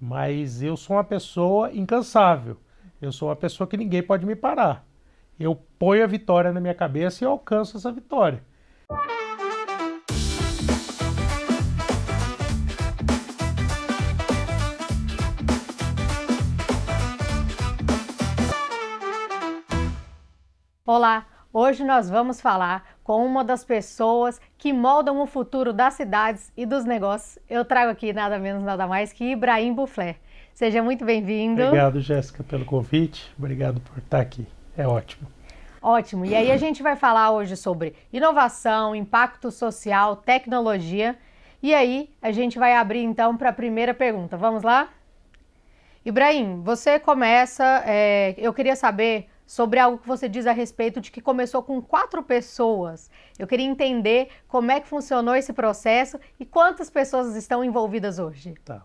mas eu sou uma pessoa incansável. Eu sou uma pessoa que ninguém pode me parar. Eu ponho a vitória na minha cabeça e eu alcanço essa vitória. Olá, hoje nós vamos falar com uma das pessoas que moldam o futuro das cidades e dos negócios. Eu trago aqui nada menos, nada mais que Ibrahim Bouflé. Seja muito bem-vindo. Obrigado, Jéssica, pelo convite. Obrigado por estar aqui. É ótimo. Ótimo. E aí a gente vai falar hoje sobre inovação, impacto social, tecnologia. E aí a gente vai abrir então para a primeira pergunta. Vamos lá? Ibrahim, você começa, eu queria saber sobre algo que você diz a respeito de que começou com 4 pessoas. Eu queria entender como é que funcionou esse processo e quantas pessoas estão envolvidas hoje. Tá.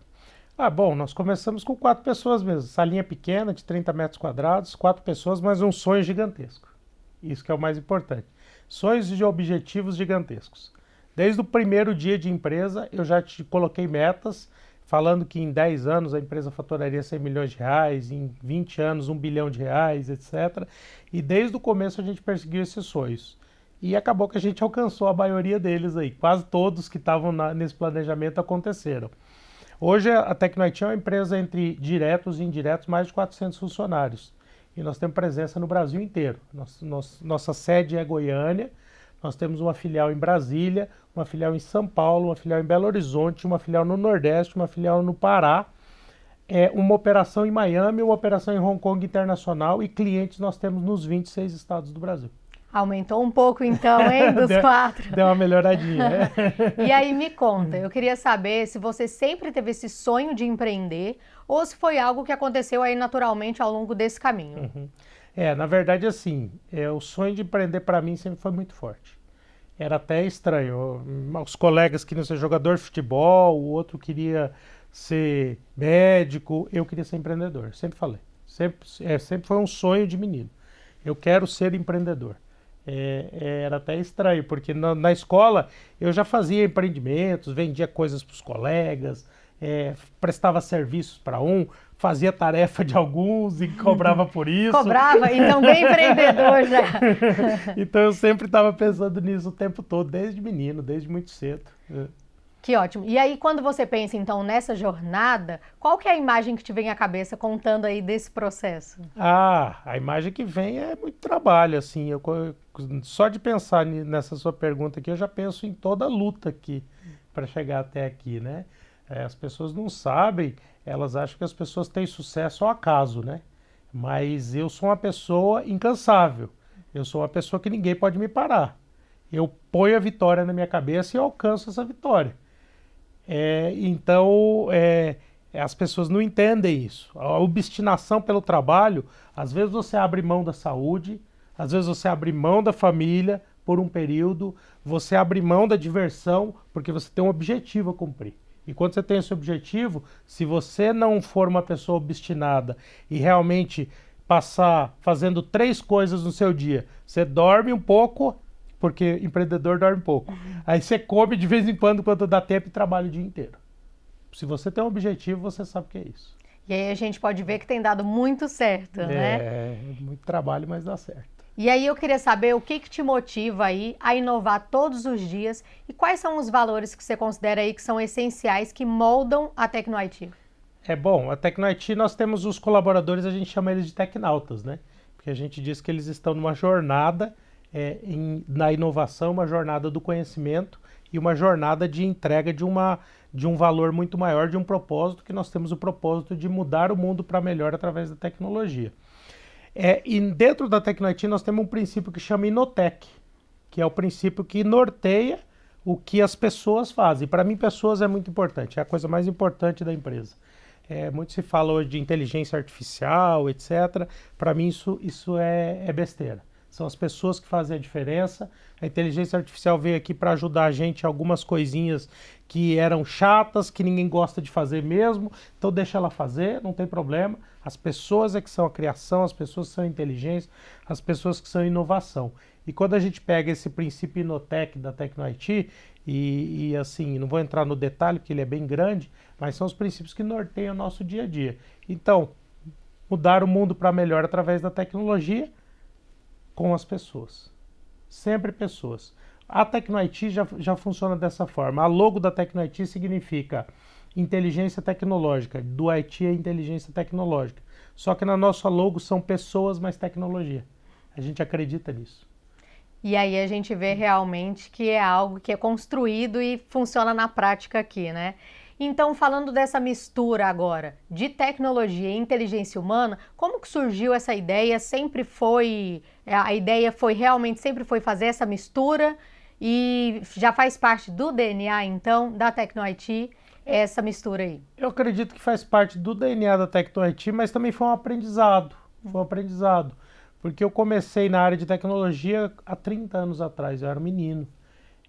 Bom, nós começamos com 4 pessoas mesmo. Salinha pequena, de 30 metros quadrados, 4 pessoas, mas um sonho gigantesco. Isso que é o mais importante. Sonhos e objetivos gigantescos. Desde o primeiro dia de empresa, eu já te coloquei metas, falando que em 10 anos a empresa faturaria 100 milhões de reais, em 20 anos 1 bilhão de reais, etc. E desde o começo a gente perseguiu esses sonhos. E acabou que a gente alcançou a maioria deles aí. Quase todos que estavam nesse planejamento aconteceram. Hoje a Tecno-IT é uma empresa entre diretos e indiretos, mais de 400 funcionários. E nós temos presença no Brasil inteiro. Nossa sede é Goiânia, nós temos uma filial em Brasília, uma filial em São Paulo, uma filial em Belo Horizonte, uma filial no Nordeste, uma filial no Pará, uma operação em Miami, uma operação em Hong Kong Internacional e clientes nós temos nos 26 estados do Brasil. Aumentou um pouco então, hein, dos 4. Deu uma melhoradinha. E aí me conta, eu queria saber se você sempre teve esse sonho de empreender ou se foi algo que aconteceu aí naturalmente ao longo desse caminho. Na verdade assim, o sonho de empreender para mim sempre foi muito forte. Era até estranho, os colegas queriam ser jogador de futebol, o outro queria ser médico, eu queria ser empreendedor, sempre falei. Sempre foi um sonho de menino, eu quero ser empreendedor. Era até estranho, porque na escola eu já fazia empreendimentos, vendia coisas para os colegas, prestava serviços para fazia tarefa de alguns e cobrava por isso. Cobrava, então bem empreendedor já. Então eu sempre estava pensando nisso o tempo todo, desde menino, desde muito cedo. Que ótimo. E aí quando você pensa então nessa jornada, qual que é a imagem que te vem à cabeça contando aí desse processo? A imagem que vem é muito trabalho, assim, só de pensar nessa sua pergunta aqui, eu já penso em toda a luta aqui para chegar até aqui, né? As pessoas não sabem, elas acham que as pessoas têm sucesso ao acaso, né? Mas eu sou uma pessoa incansável, eu sou uma pessoa que ninguém pode me parar. Eu ponho a vitória na minha cabeça e eu alcanço essa vitória. Então, as pessoas não entendem isso. A obstinação pelo trabalho, às vezes você abre mão da saúde, às vezes você abre mão da família por um período, você abre mão da diversão porque você tem um objetivo a cumprir. E quando você tem esse objetivo, se você não for uma pessoa obstinada e realmente passar fazendo 3 coisas no seu dia, você dorme um pouco, porque empreendedor dorme pouco. Aí você come de vez em quando dá tempo e trabalha o dia inteiro. Se você tem um objetivo, você sabe o que é isso. E aí a gente pode ver que tem dado muito certo, né? Muito trabalho, mas dá certo. E aí eu queria saber o que te motiva aí a inovar todos os dias e quais são os valores que você considera aí que são essenciais, que moldam a Tecno-IT? Bom, a Tecno-IT nós temos os colaboradores, a gente chama eles de tecnautas, né? Porque a gente diz que eles estão numa jornada na inovação, uma jornada do conhecimento e uma jornada de entrega de um valor muito maior, de um propósito, que nós temos o propósito de mudar o mundo para melhor através da tecnologia. E dentro da Tecno-IT nós temos um princípio que chama Inotec, que é o princípio que norteia o que as pessoas fazem. Para mim, pessoas é muito importante, é a coisa mais importante da empresa. Muito se fala hoje de inteligência artificial, etc. Para mim, isso é besteira. São as pessoas que fazem a diferença. A inteligência artificial veio aqui para ajudar a gente em algumas coisinhas que eram chatas, que ninguém gosta de fazer mesmo. Então deixa ela fazer, não tem problema. As pessoas é que são a criação, as pessoas que são a inteligência, as pessoas que são a inovação. E quando a gente pega esse princípio Inotec da TecnoIT, e assim, não vou entrar no detalhe porque ele é bem grande, mas são os princípios que norteiam o nosso dia a dia. Então, mudar o mundo para melhor através da tecnologia com as pessoas. Sempre pessoas. A TecnoIT já funciona dessa forma. A logo da TecnoIT significa inteligência tecnológica. Do IT é inteligência tecnológica. Só que na nossa logo são pessoas mais tecnologia. A gente acredita nisso. E aí a gente vê realmente que é algo que é construído e funciona na prática aqui, né? Então, falando dessa mistura agora de tecnologia e inteligência humana, como que surgiu essa ideia? A ideia foi realmente sempre foi fazer essa mistura e já faz parte do DNA, então, da TecnoIT, essa mistura aí? Eu acredito que faz parte do DNA da TecnoIT, mas também foi um aprendizado. Foi um aprendizado. Porque eu comecei na área de tecnologia há 30 anos atrás, eu era um menino.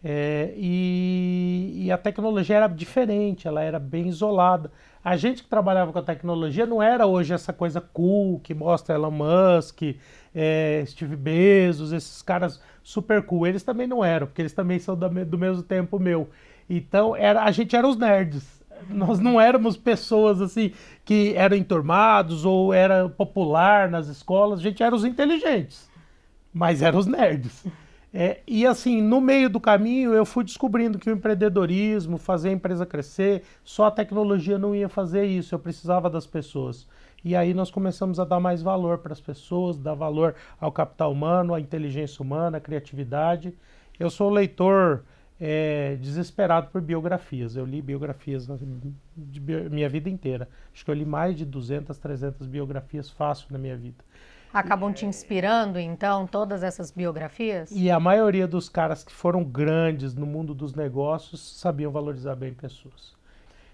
E a tecnologia era diferente, ela era bem isolada. A gente que trabalhava com a tecnologia não era hoje essa coisa cool que mostra Elon Musk, Steve Bezos, esses caras super cool. Eles também não eram, porque eles também são do mesmo tempo meu. Então a gente era os nerds. Nós não éramos pessoas assim que eram enturmados ou era popular nas escolas, a gente era os inteligentes, mas eram os nerds. E assim, no meio do caminho eu fui descobrindo que o empreendedorismo, fazer a empresa crescer, só a tecnologia não ia fazer isso, eu precisava das pessoas. E aí nós começamos a dar mais valor para as pessoas, dar valor ao capital humano, à inteligência humana, à criatividade. Eu sou leitor desesperado por biografias. Eu li biografias minha vida inteira. Acho que eu li mais de 200, 300 biografias fácil na minha vida. Acabam te inspirando, então, todas essas biografias? E a maioria dos caras que foram grandes no mundo dos negócios sabiam valorizar bem pessoas.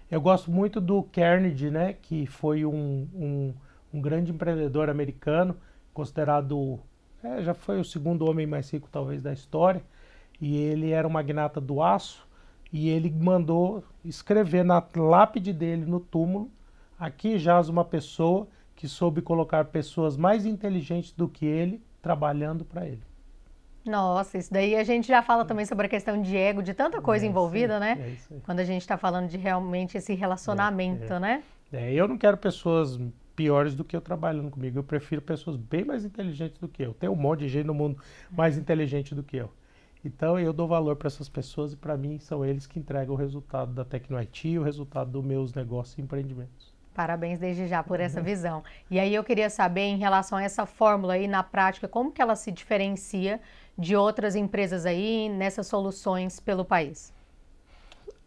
Eu gosto muito do Carnegie, né, que foi um grande empreendedor americano, considerado, já foi o segundo homem mais rico talvez da história, e ele era um magnata do aço, e ele mandou escrever na lápide dele no túmulo: aqui jaz uma pessoa que soube colocar pessoas mais inteligentes do que ele trabalhando para ele. Nossa, isso daí a gente já fala também sobre a questão de ego, de tanta coisa envolvida, né? É isso aí. Quando a gente está falando de realmente esse relacionamento, né? Eu não quero pessoas piores do que eu trabalhando comigo. Eu prefiro pessoas bem mais inteligentes do que eu. Tem um monte de gente no mundo mais inteligente do que eu. Então eu dou valor para essas pessoas e para mim são eles que entregam o resultado da TecnoIT e o resultado dos meus negócios e empreendimentos. Parabéns desde já por essa visão. E aí eu queria saber em relação a essa fórmula aí na prática, como que ela se diferencia de outras empresas aí nessas soluções pelo país?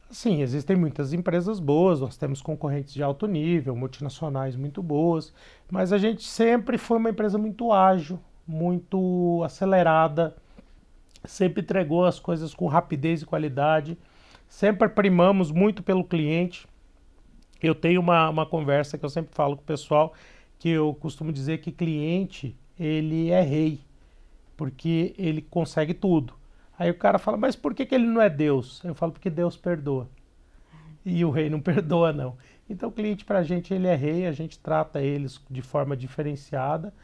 Sim, existem muitas empresas boas, nós temos concorrentes de alto nível, multinacionais muito boas, mas a gente sempre foi uma empresa muito ágil, muito acelerada, sempre entregou as coisas com rapidez e qualidade, sempre primamos muito pelo cliente. Eu tenho uma conversa que eu sempre falo com o pessoal, que eu costumo dizer que cliente, ele é rei, porque ele consegue tudo. Aí o cara fala, mas por que ele não é Deus? Eu falo, porque Deus perdoa. E o rei não perdoa, não. Então o cliente pra gente, ele é rei, a gente trata eles de forma diferenciada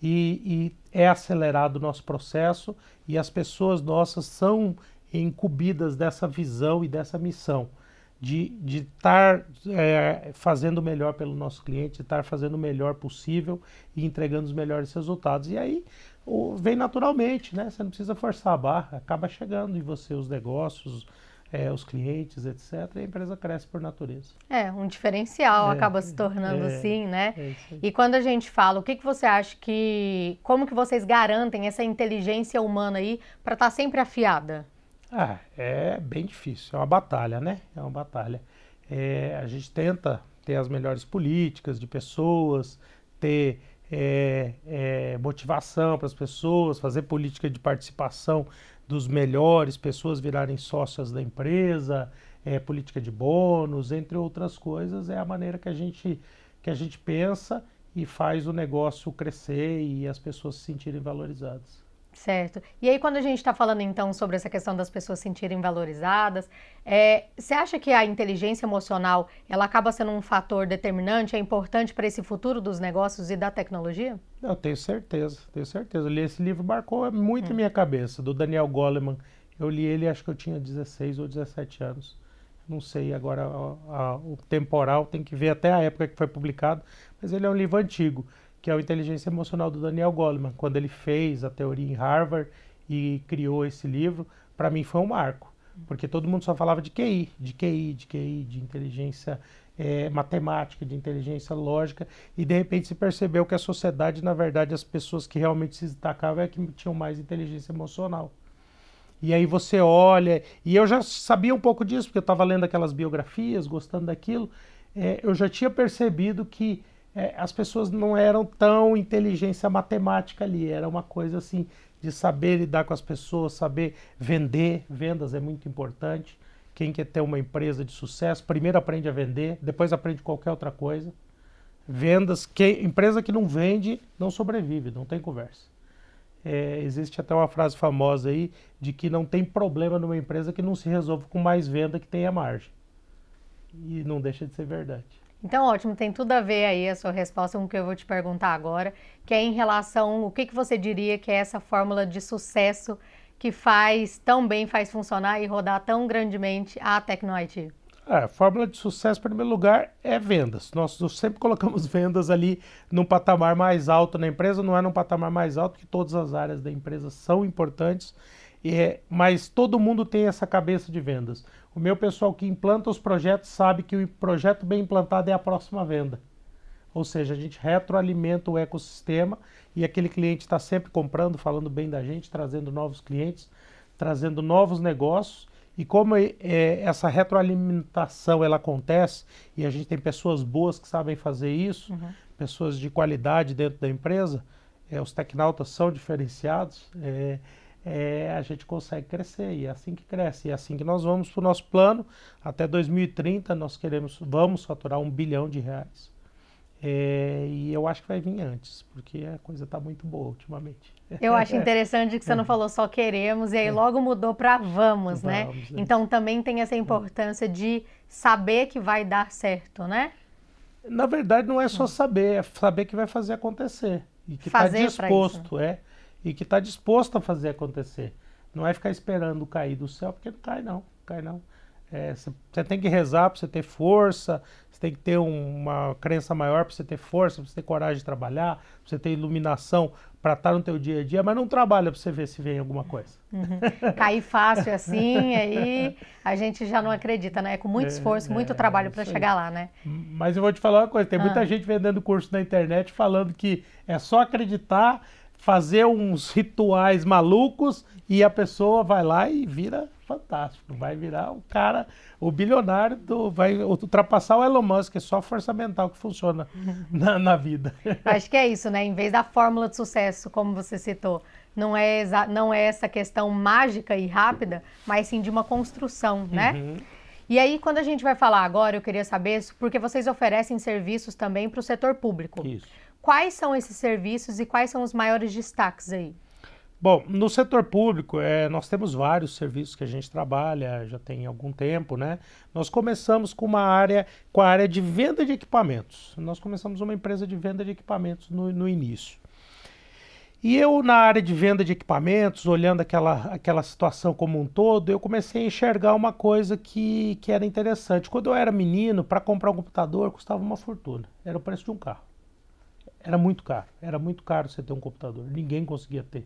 e é acelerado o nosso processo e as pessoas nossas são incumbidas dessa visão e dessa missão de estar fazendo o melhor pelo nosso cliente, de estar fazendo o melhor possível e entregando os melhores resultados. E aí vem naturalmente, né? Você não precisa forçar a barra, acaba chegando em você os negócios, os clientes, etc. E a empresa cresce por natureza. Um diferencial acaba se tornando assim, né? E quando a gente fala, o que você acha como que vocês garantem essa inteligência humana aí para estar sempre afiada? É bem difícil, é uma batalha, né? É uma batalha. A gente tenta ter as melhores políticas de pessoas, ter motivação para as pessoas, fazer política de participação dos melhores, pessoas virarem sócias da empresa, política de bônus, entre outras coisas. É a maneira que a gente pensa e faz o negócio crescer e as pessoas se sentirem valorizadas. Certo. E aí, quando a gente está falando, então, sobre essa questão das pessoas se sentirem valorizadas, você acha que a inteligência emocional, ela acaba sendo um fator determinante, é importante para esse futuro dos negócios e da tecnologia? Eu tenho certeza, tenho certeza. Eu li esse livro, marcou muito em minha cabeça, do Daniel Goleman. Eu li ele, acho que eu tinha 16 ou 17 anos. Não sei agora o temporal, tem que ver até a época que foi publicado, mas ele é um livro antigo, que é o Inteligência Emocional do Daniel Goleman. Quando ele fez a teoria em Harvard e criou esse livro, para mim foi um marco, porque todo mundo só falava de QI, de QI, de QI, de inteligência matemática, de inteligência lógica, e de repente se percebeu que a sociedade, na verdade, as pessoas que realmente se destacavam é que tinham mais inteligência emocional. E aí você olha, e eu já sabia um pouco disso, porque eu estava lendo aquelas biografias, gostando daquilo, eu já tinha percebido que as pessoas não eram tão inteligência matemática ali, era uma coisa assim de saber lidar com as pessoas, saber vender, vendas é muito importante. Quem quer ter uma empresa de sucesso, primeiro aprende a vender, depois aprende qualquer outra coisa. Vendas, empresa que não vende não sobrevive, não tem conversa. Existe até uma frase famosa aí de que não tem problema numa empresa que não se resolve com mais venda que tenha margem. E não deixa de ser verdade. Então, ótimo, tem tudo a ver aí a sua resposta com o que eu vou te perguntar agora, que é em relação, o que você diria que é essa fórmula de sucesso que faz tão bem, faz funcionar e rodar tão grandemente a TecnoIT? A fórmula de sucesso, em primeiro lugar, é vendas. Nós sempre colocamos vendas ali num patamar mais alto na empresa, não é num patamar mais alto, porque todas as áreas da empresa são importantes, mas todo mundo tem essa cabeça de vendas. O meu pessoal que implanta os projetos sabe que o projeto bem implantado é a próxima venda. Ou seja, a gente retroalimenta o ecossistema e aquele cliente está sempre comprando, falando bem da gente, trazendo novos clientes, trazendo novos negócios. E como essa retroalimentação ela acontece e a gente tem pessoas boas que sabem fazer isso, pessoas de qualidade dentro da empresa, os tecnautas são diferenciados, a gente consegue crescer e é assim que cresce. E é assim que nós vamos para o nosso plano. Até 2030 nós vamos faturar R$ 1 bilhão. E eu acho que vai vir antes, porque a coisa está muito boa ultimamente. Eu acho interessante que você não falou só queremos, e aí logo mudou para vamos, né? Então também tem essa importância de saber que vai dar certo, né? Na verdade, não é só saber, é saber que vai fazer acontecer. E que está disposto, e que está disposto a fazer acontecer. Não é ficar esperando cair do céu, porque não cai não, cai não. Você tem que rezar para você ter força, você tem que ter uma crença maior para você ter força, para você ter coragem de trabalhar, para você ter iluminação para estar no teu dia a dia, mas não trabalha para você ver se vem alguma coisa. Cair fácil assim, aí a gente já não acredita, né? É com muito esforço, muito trabalho para chegar lá, né? Mas eu vou te falar uma coisa, tem muita gente vendendo curso na internet falando que é só acreditar, fazer uns rituais malucos e a pessoa vai lá e vira fantástico, vai virar o cara, o bilionário, vai ultrapassar o Elon Musk, é só força mental que funciona na vida. Acho que é isso, né? Em vez da fórmula de sucesso, como você citou, não é essa questão mágica e rápida, mas sim de uma construção, né? E aí, quando a gente vai falar agora, eu queria saber, porque vocês oferecem serviços também para o setor público. Isso. Quais são esses serviços e quais são os maiores destaques aí? Bom, no setor público, nós temos vários serviços que a gente trabalha, já tem algum tempo, né? Nós começamos com a área de venda de equipamentos. Nós começamos uma empresa de venda de equipamentos no início. E eu, na área de venda de equipamentos, olhando aquela situação como um todo, eu comecei a enxergar uma coisa que era interessante. Quando eu era menino, para comprar um computador custava uma fortuna. Era o preço de um carro. Era muito caro você ter um computador. Ninguém conseguia ter.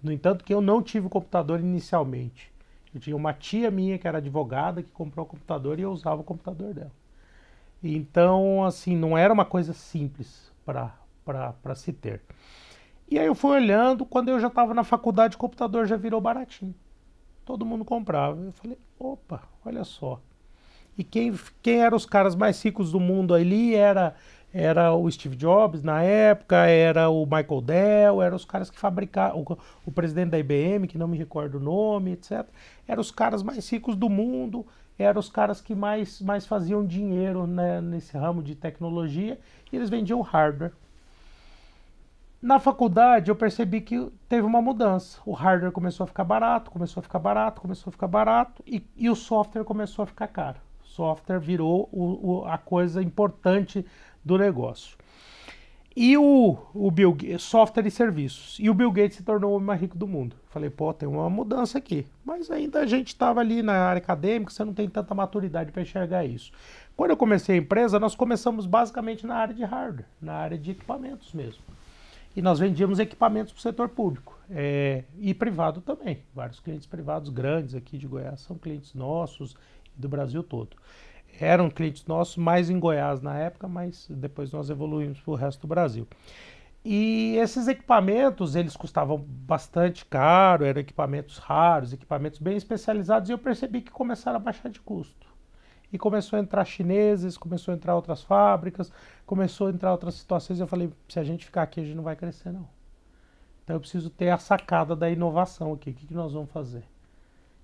No entanto, que eu não tive o computador inicialmente. Eu tinha uma tia minha que era advogada que comprou o computador e eu usava o computador dela. Então, assim, não era uma coisa simples para se ter. E aí eu fui olhando, quando eu já estava na faculdade, o computador já virou baratinho. Todo mundo comprava. Eu falei, opa, olha só. E quem eram os caras mais ricos do mundo ali era o Steve Jobs na época, era o Michael Dell, eram os caras que fabricavam, o presidente da IBM, que não me recordo o nome, etc. Eram os caras mais ricos do mundo, eram os caras que mais faziam dinheiro, né, nesse ramo de tecnologia, e eles vendiam hardware. Na faculdade eu percebi que teve uma mudança. O hardware começou a ficar barato, começou a ficar barato, começou a ficar barato e o software começou a ficar caro. O software virou a coisa importante do negócio. E o Bill Gates, software e serviços. E o Bill Gates se tornou o homem mais rico do mundo. Falei, pô, tem uma mudança aqui. Mas ainda a gente estava ali na área acadêmica, você não tem tanta maturidade para enxergar isso. Quando eu comecei a empresa, nós começamos basicamente na área de hardware, na área de equipamentos mesmo. E nós vendíamos equipamentos para o setor público e privado também. Vários clientes privados grandes aqui de Goiás são clientes nossos e do Brasil todo. Eram clientes nossos mais em Goiás na época, mas depois nós evoluímos para o resto do Brasil. E esses equipamentos, eles custavam bastante caro, eram equipamentos raros, equipamentos bem especializados, e eu percebi que começaram a baixar de custo. E começou a entrar chineses, começou a entrar outras fábricas, começou a entrar outras situações. Eu falei, se a gente ficar aqui, a gente não vai crescer, não. Então eu preciso ter a sacada da inovação aqui. O que nós vamos fazer?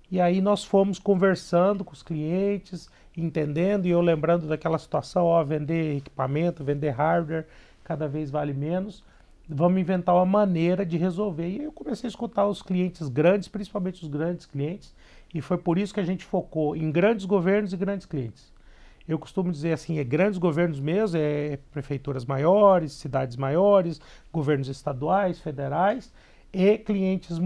E aí nós fomos conversando com os clientes, entendendo, e eu lembrando daquela situação, ó, vender equipamento, vender hardware, cada vez vale menos. Vamos inventar uma maneira de resolver. E aí eu comecei a escutar os clientes grandes, principalmente os grandes clientes, e foi por isso que a gente focou em grandes governos e grandes clientes. Eu costumo dizer assim, grandes governos mesmo, prefeituras maiores, cidades maiores, governos estaduais, federais e clientes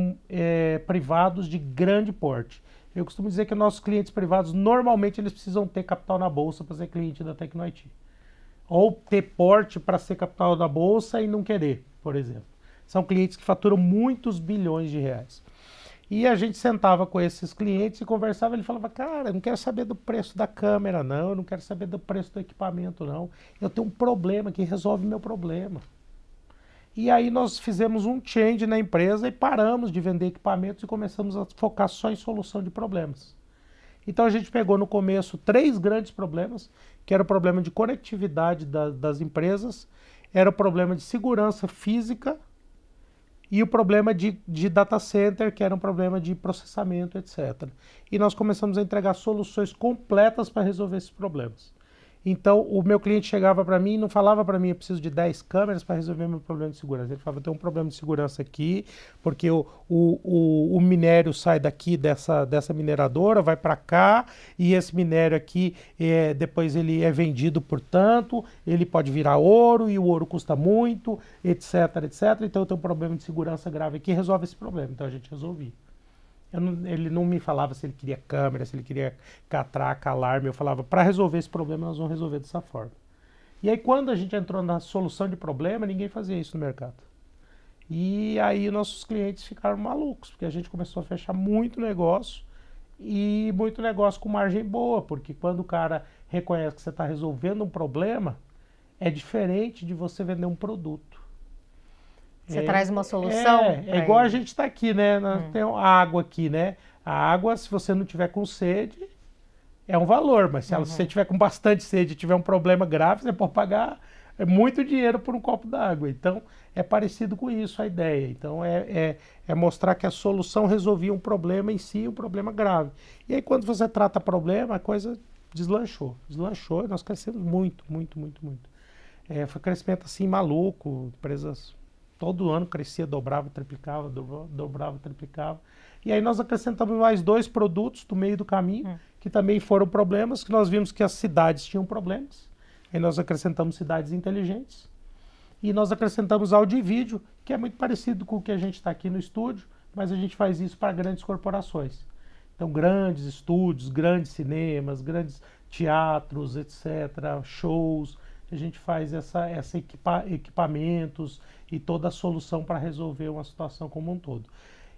privados de grande porte. Eu costumo dizer que nossos clientes privados, normalmente, eles precisam ter capital na bolsa para ser cliente da TecnoIT. Ou ter porte para ser capital na bolsa e não querer, por exemplo. São clientes que faturam muitos bilhões de reais. E a gente sentava com esses clientes e conversava, ele falava, cara, eu não quero saber do preço da câmera, não, eu não quero saber do preço do equipamento, não. Eu tenho um problema que resolve meu problema. E aí nós fizemos um change na empresa e paramos de vender equipamentos e começamos a focar só em solução de problemas. Então a gente pegou no começo 3 grandes problemas, que era o problema de conectividade das empresas, era o problema de segurança física, e o problema de data center, que era um problema de processamento, etc. E nós começamos a entregar soluções completas para resolver esses problemas. Então, o meu cliente chegava para mim e não falava para mim, eu preciso de 10 câmeras para resolver meu problema de segurança. Ele falava, eu tenho um problema de segurança aqui, porque o minério sai daqui dessa mineradora, vai para cá, e esse minério aqui, depois ele é vendido por tanto, ele pode virar ouro, e o ouro custa muito, etc, etc. Então, eu tenho um problema de segurança grave aqui, resolve esse problema. Então, a gente resolvia. Ele não me falava se ele queria câmera, se ele queria catraca, alarme. Eu falava, para resolver esse problema, nós vamos resolver dessa forma. E aí, quando a gente entrou na solução de problema, ninguém fazia isso no mercado. E aí, nossos clientes ficaram malucos, porque a gente começou a fechar muito negócio, e muito negócio com margem boa, porque quando o cara reconhece que você está resolvendo um problema, é diferente de você vender um produto. Você traz uma solução? É igual a gente está aqui, né? Tem a água aqui, né? A água, se você não tiver com sede, é um valor. Mas se você tiver com bastante sede e tiver um problema grave, você pode pagar muito dinheiro por um copo d'água. Então, é parecido com isso a ideia. Então, é mostrar que a solução resolvia um problema em si, um problema grave. E aí, quando você trata problema, a coisa deslanchou. Deslanchou e nós crescemos muito, muito, muito, muito. Foi crescimento assim maluco, empresas... Todo ano crescia, dobrava, triplicava, dobrava, triplicava. E aí nós acrescentamos mais 2 produtos do meio do caminho, que também foram problemas, que nós vimos que as cidades tinham problemas. Aí nós acrescentamos cidades inteligentes. E nós acrescentamos áudio e vídeo, que é muito parecido com o que a gente está aqui no estúdio, mas a gente faz isso para grandes corporações. Então, grandes estúdios, grandes cinemas, grandes teatros, etc., shows. A gente faz equipamentos e toda a solução para resolver uma situação como um todo.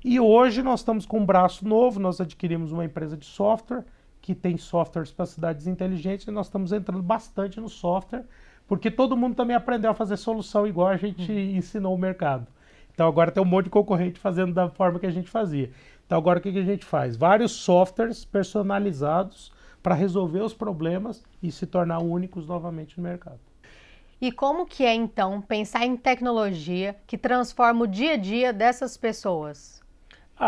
E hoje nós estamos com um braço novo, nós adquirimos uma empresa de software, que tem softwares para cidades inteligentes, e nós estamos entrando bastante no software, porque todo mundo também aprendeu a fazer solução igual a gente ensinou o mercado. Então agora tem um monte de concorrente fazendo da forma que a gente fazia. Então agora o que a gente faz? Vários softwares personalizados para resolver os problemas e se tornar únicos novamente no mercado. E como que é, então, pensar em tecnologia que transforma o dia a dia dessas pessoas?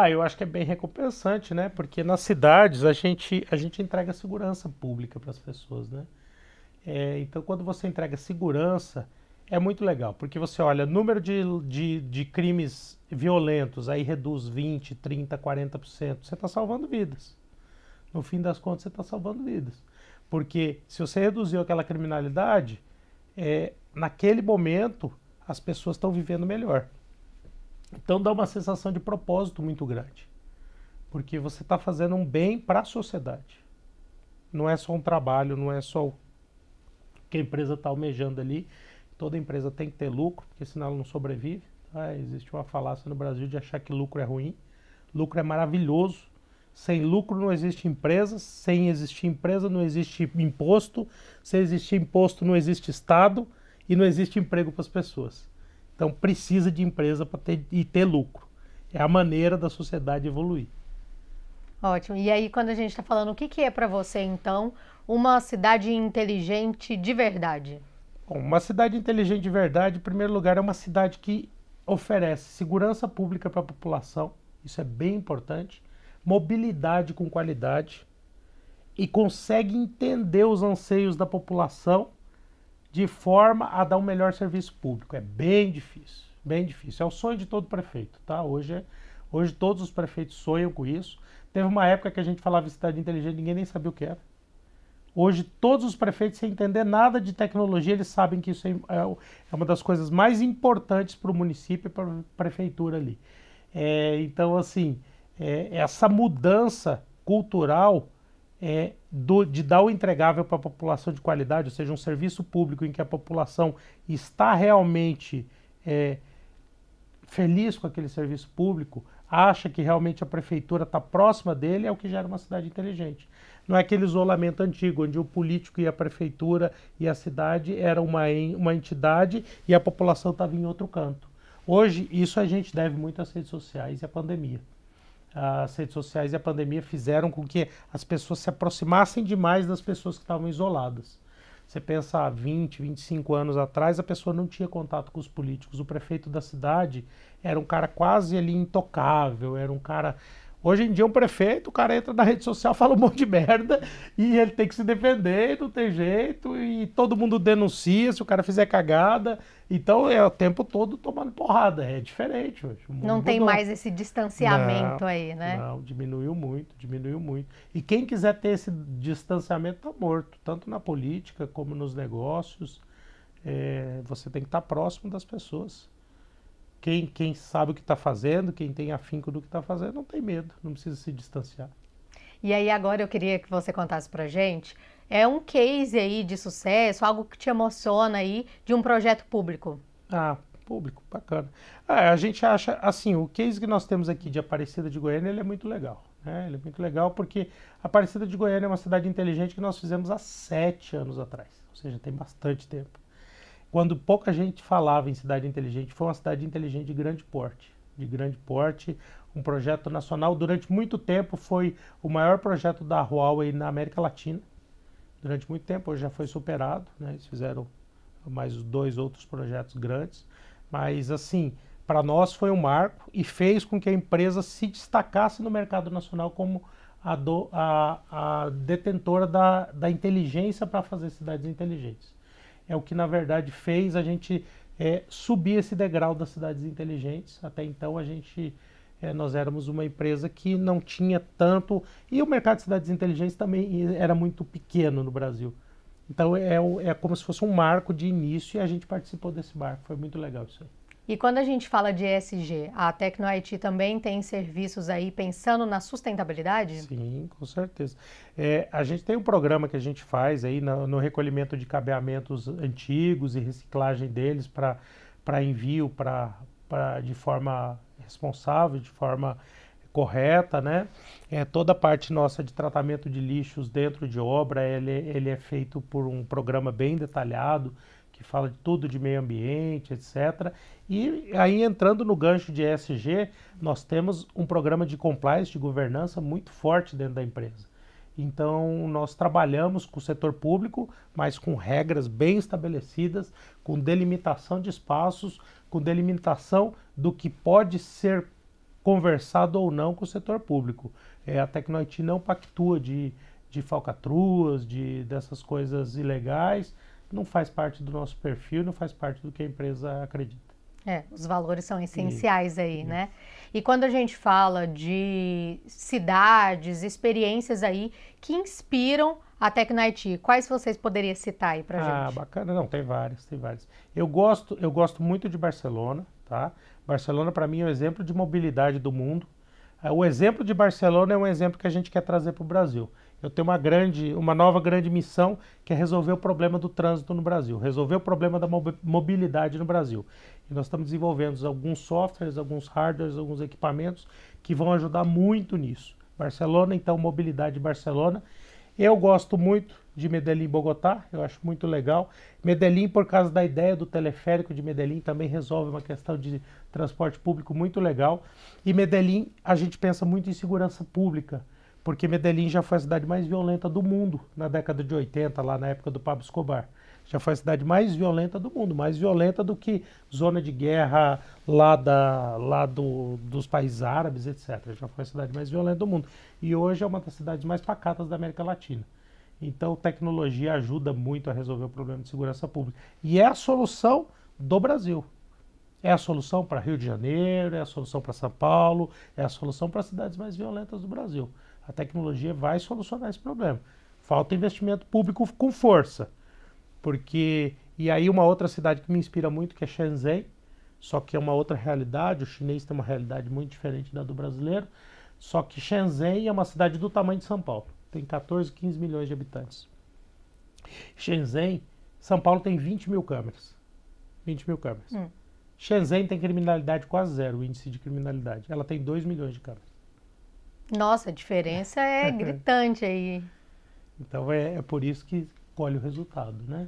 Eu acho que é bem recompensante, né? Porque nas cidades a gente entrega segurança pública para as pessoas, né? Então, quando você entrega segurança, é muito legal, porque você olha, número de crimes violentos, aí reduz 20, 30, 40%. Você está salvando vidas. No fim das contas, você está salvando vidas. Porque se você reduziu aquela criminalidade, naquele momento, as pessoas estão vivendo melhor. Então dá uma sensação de propósito muito grande. Porque você está fazendo um bem para a sociedade. Não é só um trabalho, não é só o que a empresa está almejando ali. Toda empresa tem que ter lucro, porque senão ela não sobrevive. Tá? Existe uma falácia no Brasil de achar que lucro é ruim. Lucro é maravilhoso. Sem lucro não existe empresa. Sem existir empresa não existe imposto. Sem existir imposto não existe Estado. E não existe emprego para as pessoas. Então precisa de empresa para ter lucro. É a maneira da sociedade evoluir. Ótimo. E aí, quando a gente está falando, o que é para você, então, uma cidade inteligente de verdade? Bom, uma cidade inteligente de verdade, em primeiro lugar, é uma cidade que oferece segurança pública para a população, isso é bem importante, mobilidade com qualidade e consegue entender os anseios da população de forma a dar um melhor serviço público. É bem difícil, bem difícil. É o sonho de todo prefeito, tá? Hoje todos os prefeitos sonham com isso. Teve uma época que a gente falava em cidade inteligente, ninguém nem sabia o que era. Hoje, todos os prefeitos, sem entender nada de tecnologia, eles sabem que isso é uma das coisas mais importantes para o município e para a prefeitura ali. Então, assim, essa mudança cultural de dar o entregável para a população de qualidade, ou seja, um serviço público em que a população está realmente feliz com aquele serviço público, acha que realmente a prefeitura está próxima dele, é o que gera uma cidade inteligente. Não é aquele isolamento antigo, onde o político e a prefeitura e a cidade eram uma entidade e a população estava em outro canto. Hoje, isso a gente deve muito às redes sociais e à pandemia. As redes sociais e a pandemia fizeram com que as pessoas se aproximassem demais das pessoas que estavam isoladas. Você pensa há 20, 25 anos atrás, a pessoa não tinha contato com os políticos. O prefeito da cidade era um cara quase ali intocável, era um cara... Hoje em dia, um prefeito, o cara entra na rede social, fala um monte de merda e ele tem que se defender, não tem jeito, e todo mundo denuncia se o cara fizer cagada. Então é o tempo todo tomando porrada, é diferente hoje. Não tem mais esse distanciamento aí, né? Não, diminuiu muito, diminuiu muito. E quem quiser ter esse distanciamento está morto, tanto na política como nos negócios. Você tem que estar próximo das pessoas. Quem sabe o que está fazendo, quem tem afinco do que está fazendo, não tem medo, não precisa se distanciar. E aí agora eu queria que você contasse pra gente, um case aí de sucesso, algo que te emociona aí de um projeto público. Público, bacana. A gente acha, assim, o case que nós temos aqui de Aparecida de Goiânia, ele é muito legal, né? Ele é muito legal porque Aparecida de Goiânia é uma cidade inteligente que nós fizemos há 7 anos atrás, ou seja, tem bastante tempo. Quando pouca gente falava em cidade inteligente, foi uma cidade inteligente de grande porte, um projeto nacional. Durante muito tempo foi o maior projeto da Huawei na América Latina. Durante muito tempo, hoje já foi superado, né? Eles fizeram mais 2 outros projetos grandes. Mas, assim, para nós foi um marco e fez com que a empresa se destacasse no mercado nacional como a detentora da inteligência para fazer cidades inteligentes. É o que, na verdade, fez a gente subir esse degrau das cidades inteligentes. Até então, nós éramos uma empresa que não tinha tanto... E o mercado de cidades inteligentes também era muito pequeno no Brasil. Então, é como se fosse um marco de início e a gente participou desse marco. Foi muito legal isso aí. E quando a gente fala de ESG, a TecnoIT também tem serviços aí pensando na sustentabilidade? Sim, com certeza. A gente tem um programa que a gente faz aí no recolhimento de cabeamentos antigos e reciclagem deles para envio de forma responsável, de forma correta, né? Toda a parte nossa de tratamento de lixos dentro de obra, ele é feito por um programa bem detalhado, que fala de tudo de meio ambiente, etc. E aí, entrando no gancho de ESG, nós temos um programa de compliance, de governança muito forte dentro da empresa. Então, nós trabalhamos com o setor público, mas com regras bem estabelecidas, com delimitação de espaços, com delimitação do que pode ser conversado ou não com o setor público. A TecnoIT não pactua de falcatruas, dessas coisas ilegais. não faz parte do nosso perfil, não faz parte do que a empresa acredita. Os valores são essenciais aí, né? E quando a gente fala de cidades, experiências aí que inspiram a Tecno-IT, quais vocês poderiam citar aí pra gente? Bacana. Não, tem várias, tem várias. Eu gosto muito de Barcelona, tá? Barcelona, para mim, é um exemplo de mobilidade do mundo. O exemplo de Barcelona é um exemplo que a gente quer trazer para o Brasil. Eu tenho uma nova grande missão, que é resolver o problema do trânsito no Brasil, resolver o problema da mobilidade no Brasil. E nós estamos desenvolvendo alguns softwares, alguns hardwares, alguns equipamentos que vão ajudar muito nisso. Barcelona, então, mobilidade de Barcelona. Eu gosto muito de Medellín e Bogotá, eu acho muito legal. Medellín, por causa da ideia do teleférico de Medellín, também resolve uma questão de transporte público muito legal. E Medellín, a gente pensa muito em segurança pública, porque Medellín já foi a cidade mais violenta do mundo na década de 80, lá na época do Pablo Escobar. Já foi a cidade mais violenta do mundo, mais violenta do que zona de guerra dos países árabes, etc. Já foi a cidade mais violenta do mundo. E hoje é uma das cidades mais pacatas da América Latina. Então, tecnologia ajuda muito a resolver o problema de segurança pública. E é a solução do Brasil. É a solução para Rio de Janeiro, é a solução para São Paulo, é a solução para as cidades mais violentas do Brasil. A tecnologia vai solucionar esse problema. Falta investimento público com força. E aí uma outra cidade que me inspira muito, que é Shenzhen, só que é uma outra realidade, o chinês tem uma realidade muito diferente da do brasileiro, só que Shenzhen é uma cidade do tamanho de São Paulo, tem 14, 15 milhões de habitantes. São Paulo tem 20 mil câmeras. 20 mil câmeras. Shenzhen tem criminalidade quase zero, o índice de criminalidade. Ela tem 2 milhões de câmeras. Nossa, a diferença é gritante aí. Então é por isso que colhe o resultado, né?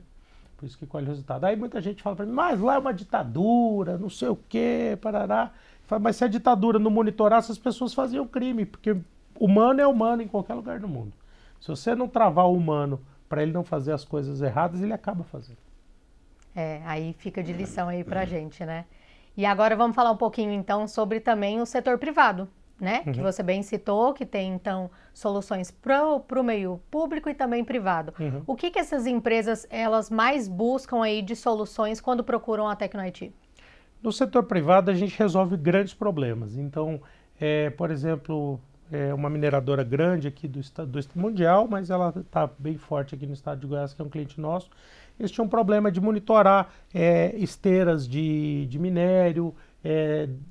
Por isso que colhe o resultado. Aí muita gente fala para mim, mas lá é uma ditadura, não sei o quê, parará. Falo, mas se a ditadura não monitorasse, as pessoas faziam crime, porque humano é humano em qualquer lugar do mundo. Se você não travar o humano para ele não fazer as coisas erradas, ele acaba fazendo. Aí fica de lição aí pra gente, né? E agora vamos falar um pouquinho então sobre também o setor privado, né? Que você bem citou, que tem então soluções para o meio público e também privado. O que essas empresas elas mais buscam aí de soluções quando procuram a Tecno-IT? No setor privado a gente resolve grandes problemas. Então, por exemplo, uma mineradora grande aqui do estado mundial, mas ela está bem forte aqui no estado de Goiás, que é um cliente nosso. Eles tinham um problema de monitorar esteiras de minério,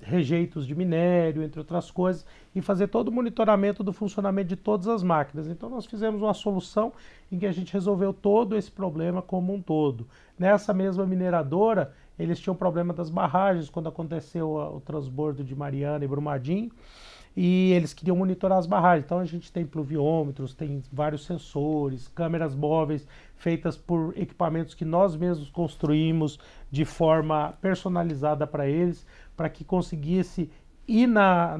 rejeitos de minério, entre outras coisas, e fazer todo o monitoramento do funcionamento de todas as máquinas. Então nós fizemos uma solução em que a gente resolveu todo esse problema como um todo. Nessa mesma mineradora, eles tinham o problema das barragens, quando aconteceu o transbordo de Mariana e Brumadinho, e eles queriam monitorar as barragens. Então a gente tem pluviômetros, tem vários sensores, câmeras móveis feitas por equipamentos que nós mesmos construímos de forma personalizada para eles, para que conseguisse ir na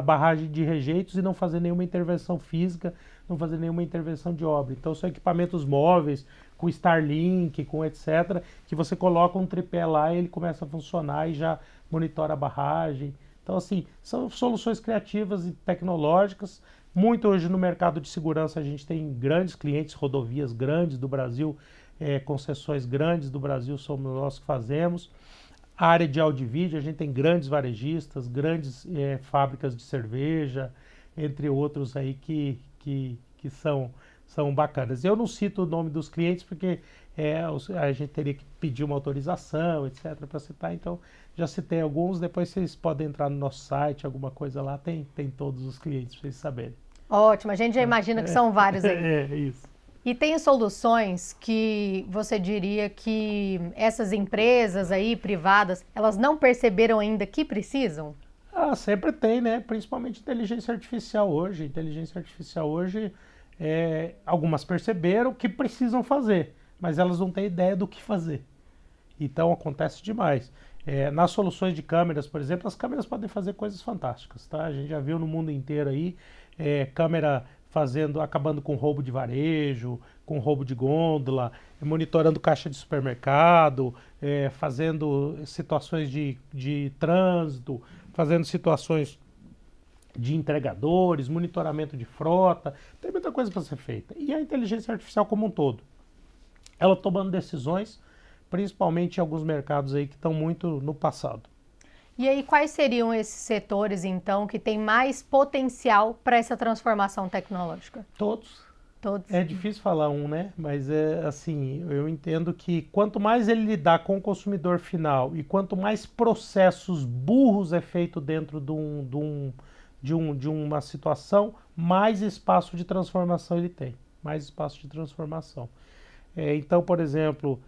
barragem de rejeitos e não fazer nenhuma intervenção física, não fazer nenhuma intervenção de obra. Então são equipamentos móveis, com Starlink, com etc., que você coloca um tripé lá e ele começa a funcionar e já monitora a barragem. Então, assim, são soluções criativas e tecnológicas. Muito hoje no mercado de segurança a gente tem grandes clientes, rodovias grandes do Brasil, concessões grandes do Brasil, somos nós que fazemos. A área de áudio e vídeo, a gente tem grandes varejistas, grandes fábricas de cerveja, entre outros aí que são bacanas. Eu não cito o nome dos clientes porque a gente teria que pedir uma autorização, etc., para citar. Então, já citei alguns, depois vocês podem entrar no nosso site, alguma coisa lá, tem todos os clientes para vocês saberem. Ótimo, a gente já imagina que são vários aí. Isso. E tem soluções que você diria que essas empresas aí, privadas, elas não perceberam ainda que precisam? Sempre tem, né? Principalmente inteligência artificial hoje. Inteligência artificial hoje, algumas perceberam que precisam fazer, mas elas não têm ideia do que fazer. Então acontece demais. Nas soluções de câmeras, por exemplo, as câmeras podem fazer coisas fantásticas, tá? A gente já viu no mundo inteiro aí, câmera acabando com roubo de varejo, com roubo de gôndola, monitorando caixa de supermercado, fazendo situações de trânsito, fazendo situações de entregadores, monitoramento de frota. Tem muita coisa para ser feita. E a inteligência artificial como um todo. ela tomando decisões, principalmente em alguns mercados aí que estão muito no passado. E aí, quais seriam esses setores, então, que têm mais potencial para essa transformação tecnológica? Todos. Todos. É difícil falar um, né? Mas é assim, eu entendo que quanto mais ele lidar com o consumidor final e quanto mais processos burros é feito dentro de uma situação, mais espaço de transformação ele tem. Mais espaço de transformação. Então, por exemplo,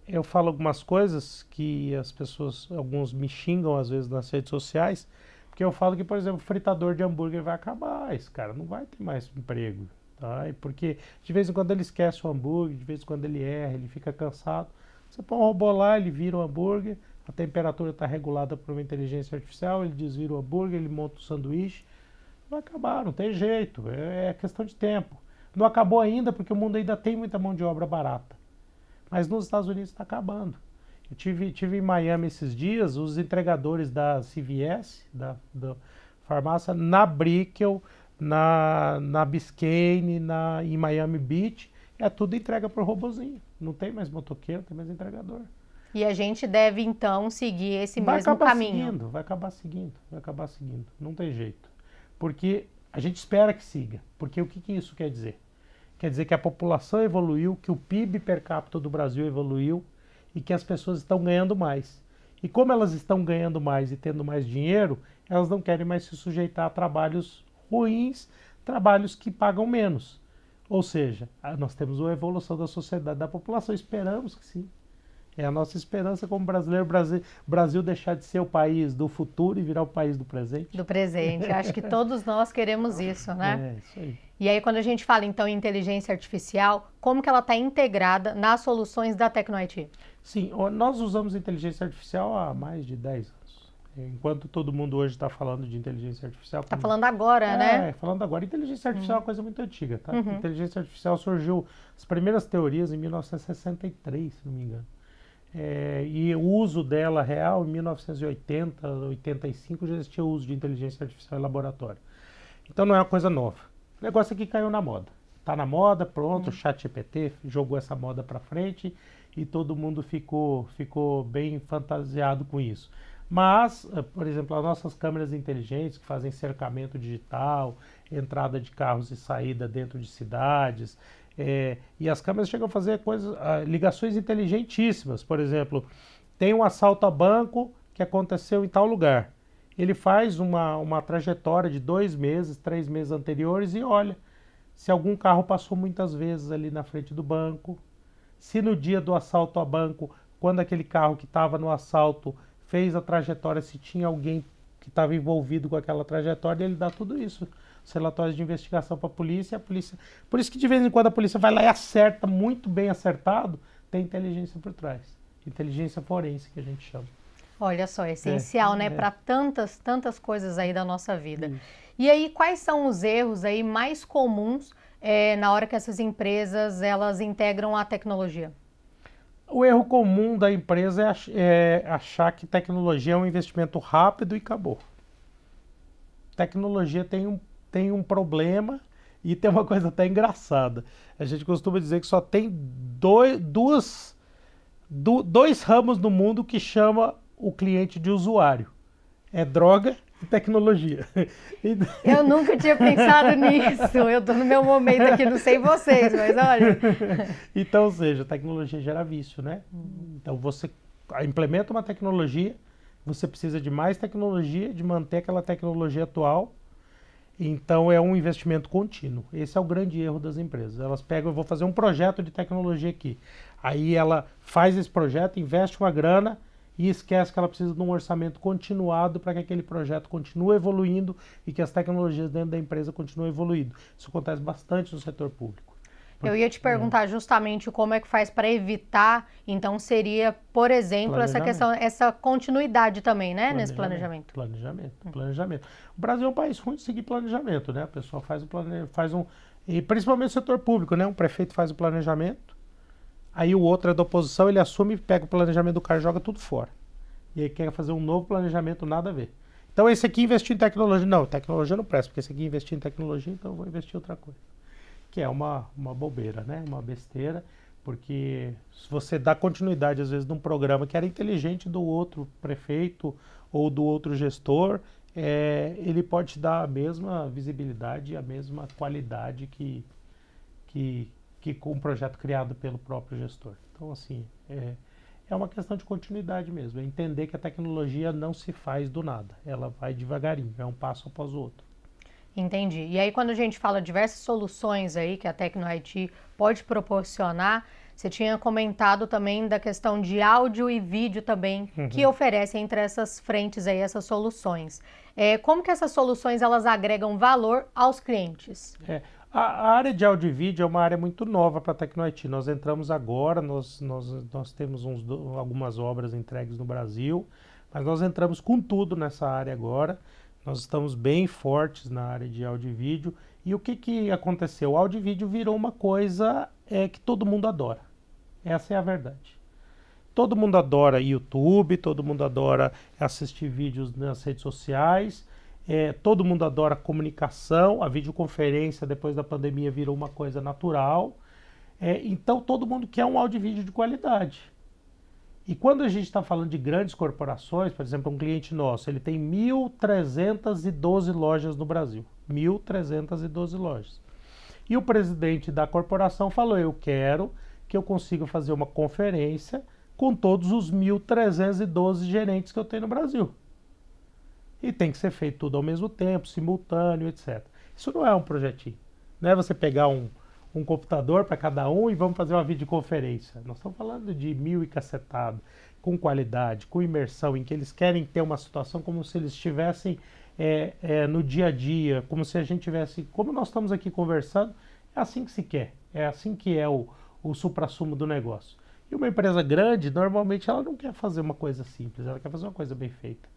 eu falo algumas coisas que as pessoas, alguns me xingam às vezes nas redes sociais, porque eu falo que, por exemplo, o fritador de hambúrguer vai acabar, esse cara não vai ter mais emprego, tá? Porque de vez em quando ele esquece o hambúrguer, de vez em quando ele erra, ele fica cansado. Você põe um robô lá, ele vira o hambúrguer, a temperatura está regulada por uma inteligência artificial, ele desvira o hambúrguer, ele monta o sanduíche, vai acabar, não tem jeito, é questão de tempo. Não acabou ainda porque o mundo ainda tem muita mão de obra barata. Mas nos Estados Unidos está acabando. Eu tive em Miami esses dias, os entregadores da CVS, da farmácia, na Brickell, na Biscayne, em Miami Beach, é tudo entrega por robozinho. Não tem mais motoqueiro, não tem mais entregador. E a gente deve, então, seguir esse mesmo caminho. Vai acabar seguindo. Não tem jeito. Porque a gente espera que siga. Porque o que isso quer dizer? Quer dizer que a população evoluiu, que o PIB per capita do Brasil evoluiu e que as pessoas estão ganhando mais. E como elas estão ganhando mais e tendo mais dinheiro, elas não querem mais se sujeitar a trabalhos ruins, trabalhos que pagam menos. Ou seja, nós temos uma evolução da sociedade, da população. Esperamos que sim. É a nossa esperança como brasileiro, Brasil deixar de ser o país do futuro e virar o país do presente. Do presente. Acho que todos nós queremos isso, né? É, isso aí. E aí, quando a gente fala, então, em inteligência artificial, como que ela está integrada nas soluções da TecnoIT? Sim, nós usamos inteligência artificial há mais de 10 anos. Enquanto todo mundo hoje está falando de inteligência artificial... Está falando agora, né? Falando agora. Inteligência artificial é uma coisa muito antiga, tá? Inteligência artificial surgiu, as primeiras teorias em 1963, se não me engano. E o uso dela real em 1980, 85 já existia o uso de inteligência artificial em laboratório. Então não é uma coisa nova. O negócio aqui caiu na moda. Tá na moda, pronto, o ChatGPT jogou essa moda para frente e todo mundo ficou bem fantasiado com isso. Mas, por exemplo, as nossas câmeras inteligentes que fazem cercamento digital, entrada de carros e saída dentro de cidades, e as câmeras chegam a fazer ligações inteligentíssimas. Por exemplo, tem um assalto a banco que aconteceu em tal lugar. Ele faz uma trajetória de 2 meses, 3 meses anteriores e olha se algum carro passou muitas vezes ali na frente do banco, se no dia do assalto a banco, quando aquele carro que estava no assalto fez a trajetória, se tinha alguém que estava envolvido com aquela trajetória, ele dá tudo isso. Os relatórios de investigação para a polícia. Por isso que de vez em quando a polícia vai lá e acerta, muito bem acertado, tem inteligência por trás. Inteligência forense, que a gente chama. Olha só, é essencial, né, para tantas coisas aí da nossa vida. E aí, quais são os erros aí mais comuns na hora que essas empresas elas integram a tecnologia? O erro comum da empresa é achar que tecnologia é um investimento rápido e acabou. Tecnologia tem um problema e tem uma coisa até engraçada. A gente costuma dizer que só tem dois ramos no mundo que chama o cliente de usuário. É droga e tecnologia. Eu nunca tinha pensado nisso. Eu estou no meu momento aqui, não sei vocês, mas olha. Então, ou seja, a tecnologia gera vício, né? Então, você implementa uma tecnologia, você precisa de mais tecnologia, de manter aquela tecnologia atual. Então, é um investimento contínuo. Esse é o grande erro das empresas. Elas pegam, eu vou fazer um projeto de tecnologia aqui. Aí ela faz esse projeto, investe uma grana e esquece que ela precisa de um orçamento continuado para que aquele projeto continue evoluindo e que as tecnologias dentro da empresa continuem evoluindo. Isso acontece bastante no setor público. Eu ia te perguntar justamente como é que faz para evitar, então seria, por exemplo, essa questão, essa continuidade também, né, nesse planejamento. Planejamento. O Brasil é um país ruim de seguir planejamento, né? A pessoa e principalmente o setor público, né? Um prefeito faz o planejamento, aí o outro é da oposição, ele assume, pega o planejamento do cara e joga tudo fora. E aí quer fazer um novo planejamento, nada a ver. Então esse aqui investiu em tecnologia, não, tecnologia não presta, porque esse aqui investiu em tecnologia, então eu vou investir em outra coisa. Que é uma bobeira, né? Uma besteira, porque se você dá continuidade, às vezes, num programa que era inteligente do outro prefeito ou do outro gestor, ele pode te dar a mesma visibilidade, a mesma qualidade que, que com um projeto criado pelo próprio gestor. Então, assim, é uma questão de continuidade mesmo, é entender que a tecnologia não se faz do nada, ela vai devagarinho, é um passo após o outro. Entendi. E aí, quando a gente fala diversas soluções aí que a TecnoIT pode proporcionar, você tinha comentado também da questão de áudio e vídeo também, que oferecem entre essas frentes aí, essas soluções. Como que essas soluções, elas agregam valor aos clientes? A área de áudio e vídeo é uma área muito nova para a TecnoIT. Nós entramos agora, nós temos algumas obras entregues no Brasil, mas nós entramos com tudo nessa área agora. Nós estamos bem fortes na área de áudio e vídeo. E o que aconteceu? O áudio e vídeo virou uma coisa que todo mundo adora. Essa é a verdade. Todo mundo adora YouTube, todo mundo adora assistir vídeos nas redes sociais, todo mundo adora comunicação. A videoconferência depois da pandemia virou uma coisa natural. Então todo mundo quer um áudio e vídeo de qualidade. E quando a gente está falando de grandes corporações, por exemplo, um cliente nosso, ele tem 1.312 lojas no Brasil. 1.312 lojas. E o presidente da corporação falou, eu quero que eu consiga fazer uma conferência com todos os 1.312 gerentes que eu tenho no Brasil. E tem que ser feito tudo ao mesmo tempo, simultâneo, etc. Isso não é um projetinho. Não é você pegar um computador para cada um e vamos fazer uma videoconferência. Nós estamos falando de 1.000 e cacetado, com qualidade, com imersão, em que eles querem ter uma situação como se eles estivessem no dia a dia, como se a gente tivesse, como nós estamos aqui conversando, é assim que se quer, é assim que é o suprassumo do negócio. E uma empresa grande, normalmente, ela não quer fazer uma coisa simples, ela quer fazer uma coisa bem feita.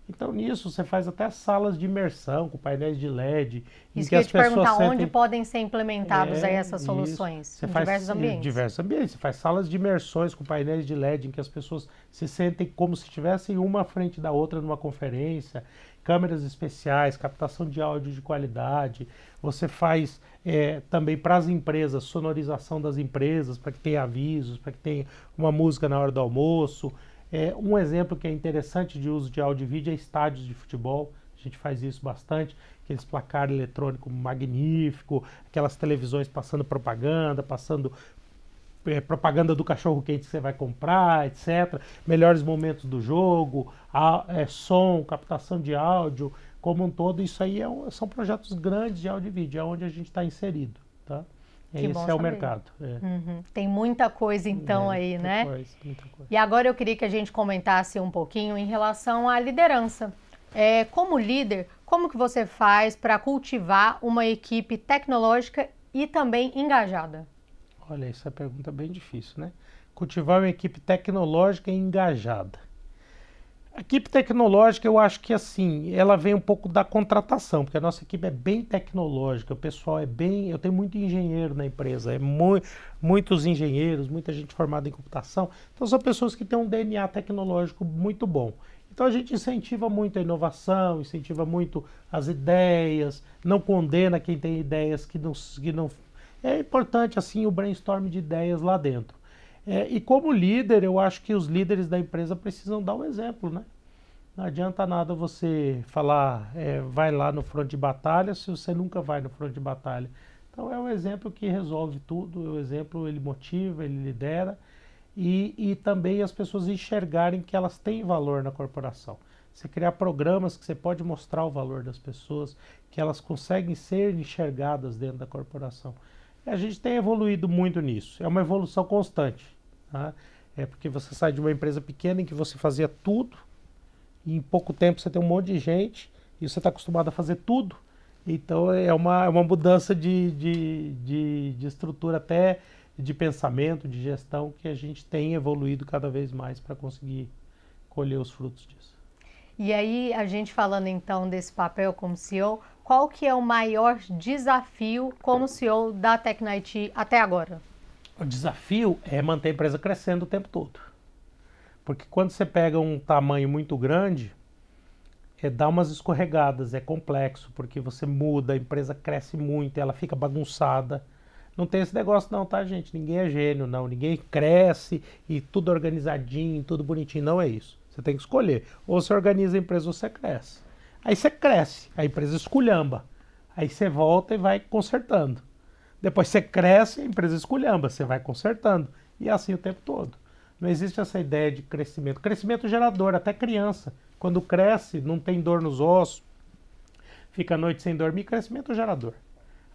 Então, nisso, você faz até salas de imersão com painéis de LED. Isso que eu ia te perguntar, onde podem ser implementados aí essas soluções? Você faz diversos ambientes. Diversos ambientes. Você faz salas de imersões com painéis de LED em que as pessoas se sentem como se estivessem uma à frente da outra numa conferência, câmeras especiais, captação de áudio de qualidade. Você faz também para as empresas, sonorização das empresas, para que tenha avisos, para que tenha uma música na hora do almoço. Um exemplo que é interessante de uso de áudio e vídeo é estádios de futebol. A gente faz isso bastante, aqueles placar eletrônico magnífico, aquelas televisões passando propaganda, propaganda do cachorro-quente que você vai comprar, etc. Melhores momentos do jogo, som, captação de áudio, como um todo. Isso aí são projetos grandes de áudio e vídeo, é onde a gente está inserido, tá? Esse é o mercado. Tem muita coisa então aí, né? Muita coisa. E agora eu queria que a gente comentasse um pouquinho em relação à liderança. Como líder, como que você faz para cultivar uma equipe tecnológica e também engajada? Olha, essa é uma pergunta bem difícil, né? Cultivar uma equipe tecnológica e engajada. A equipe tecnológica, eu acho que assim, ela vem um pouco da contratação, porque a nossa equipe é bem tecnológica, o pessoal é bem... Eu tenho muito engenheiro na empresa, muitos engenheiros, muita gente formada em computação, então são pessoas que têm um DNA tecnológico muito bom. Então a gente incentiva muito a inovação, incentiva muito as ideias, não condena quem tem ideias que não... É importante assim o brainstorm de ideias lá dentro. E como líder, eu acho que os líderes da empresa precisam dar um exemplo, né? Não adianta nada você falar, vai lá no fronte de batalha, se você nunca vai no fronte de batalha. Então é o exemplo que resolve tudo, o exemplo ele motiva, ele lidera e também as pessoas enxergarem que elas têm valor na corporação. Você criar programas que você pode mostrar o valor das pessoas, que elas conseguem ser enxergadas dentro da corporação. A gente tem evoluído muito nisso, é uma evolução constante. Tá? Porque você sai de uma empresa pequena em que você fazia tudo, e em pouco tempo você tem um monte de gente, e você está acostumado a fazer tudo. Então é uma mudança de estrutura até de pensamento, de gestão, que a gente tem evoluído cada vez mais para conseguir colher os frutos disso. E aí, a gente falando então desse papel como CEO, qual que é o maior desafio como CEO da TecnoIT até agora? O desafio é manter a empresa crescendo o tempo todo. Porque quando você pega um tamanho muito grande, dá umas escorregadas, é complexo, porque você muda, a empresa cresce muito, ela fica bagunçada, Não tem esse negócio não, tá, gente? Ninguém é gênio, não. Ninguém cresce e tudo organizadinho, tudo bonitinho. Não é isso. Você tem que escolher. Ou você organiza a empresa ou você cresce. Aí você cresce, a empresa esculhamba. Aí você volta e vai consertando. Depois você cresce, a empresa esculhamba, você vai consertando. E assim o tempo todo. Não existe essa ideia de crescimento. Crescimento gerador, até criança. Quando cresce, não tem dor nos ossos, fica a noite sem dormir, crescimento gerador.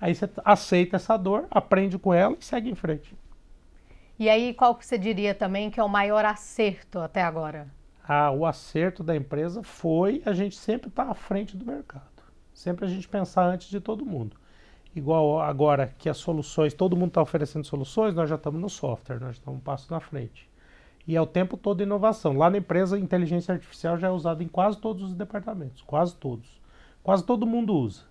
Aí você aceita essa dor, aprende com ela e segue em frente. E aí, qual que você diria também que é o maior acerto até agora? O acerto da empresa foi a gente sempre estar à frente do mercado. Sempre a gente pensar antes de todo mundo. Igual agora que as soluções, todo mundo está oferecendo soluções, nós já estamos no software, nós estamos um passo na frente. E é o tempo todo inovação. Lá na empresa, a inteligência artificial já é usada em quase todos os departamentos, quase todos. Quase todo mundo usa.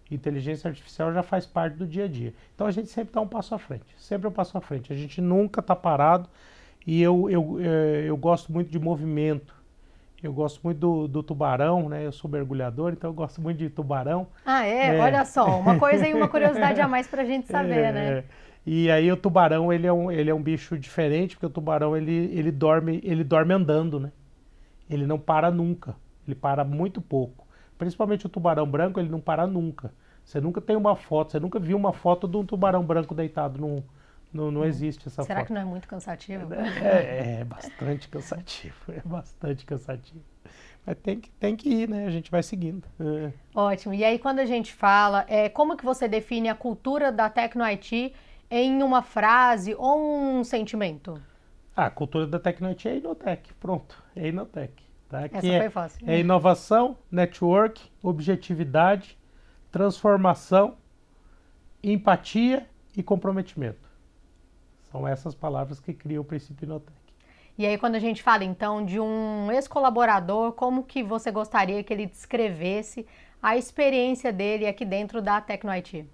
Inteligência artificial já faz parte do dia a dia. Então a gente sempre está um passo à frente, sempre um passo à frente. A gente nunca está parado e eu gosto muito de movimento. Eu gosto muito do tubarão, né? Eu sou mergulhador, então eu gosto muito de tubarão. Olha só, uma coisa e uma curiosidade a mais para a gente saber, né? E aí o tubarão, ele é um bicho diferente, porque o tubarão, ele dorme andando, né? Ele não para nunca, ele para muito pouco. Principalmente o tubarão branco, ele não para nunca. Você nunca tem uma foto, você nunca viu uma foto de um tubarão branco deitado não existe essa foto. Será que não é muito cansativo? É bastante cansativo, é bastante cansativo. Mas tem que ir, né? A gente vai seguindo. Ótimo. E aí, quando a gente fala, como que você define a cultura da Tecno-IT em uma frase ou um sentimento? A cultura da Tecno-IT é Inotec, pronto, é Inotec. Tá? Essa foi fácil. É inovação, network, objetividade, transformação, empatia e comprometimento. São essas palavras que criam o princípio Inotec. E aí, quando a gente fala, então, de um ex-colaborador, como que você gostaria que ele descrevesse a experiência dele aqui dentro da Tecno-IT?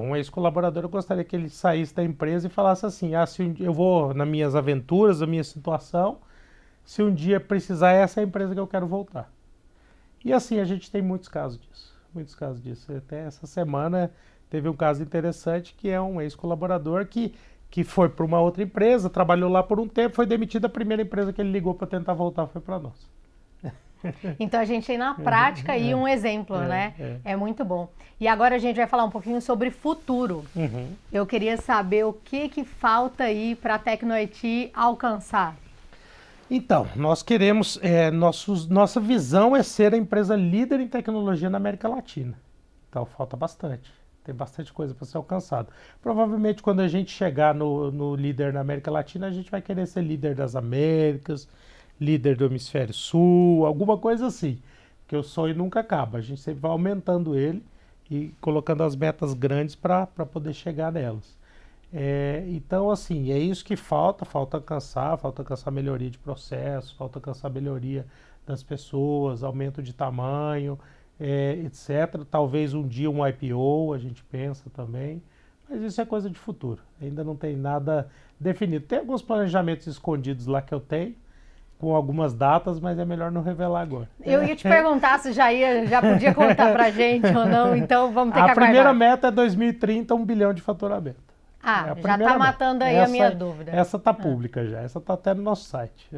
Um ex-colaborador, eu gostaria que ele saísse da empresa e falasse assim, se eu vou nas minhas aventuras, na minha situação, se um dia precisar, essa é a empresa que eu quero voltar. E assim, a gente tem muitos casos disso. Até essa semana teve um caso interessante que é um ex-colaborador que foi para uma outra empresa, trabalhou lá por um tempo, foi demitido, a primeira empresa que ele ligou para tentar voltar foi para nós. Então a gente tem na prática aí um exemplo, né? É muito bom. E agora a gente vai falar um pouquinho sobre futuro. Eu queria saber o que falta aí para a Tecno-IT alcançar. Então, nós queremos, nossa visão é ser a empresa líder em tecnologia na América Latina. Então falta bastante. Tem bastante coisa para ser alcançado. Provavelmente quando a gente chegar no líder na América Latina, a gente vai querer ser líder das Américas, líder do Hemisfério Sul, alguma coisa assim. Porque o sonho nunca acaba. A gente sempre vai aumentando ele e colocando as metas grandes para poder chegar nelas. Então, assim, é isso que falta alcançar melhoria de processo, falta alcançar melhoria das pessoas, aumento de tamanho, etc. Talvez um dia um IPO, a gente pensa também, mas isso é coisa de futuro, ainda não tem nada definido. Tem alguns planejamentos escondidos lá que eu tenho, com algumas datas, mas é melhor não revelar agora. Eu ia te perguntar se já podia contar pra gente ou não, então vamos ter que aguardar. A primeira meta é 2030, 1 bilhão de faturamento. Já está matando aí a minha dúvida. Essa está pública já, essa está até no nosso site.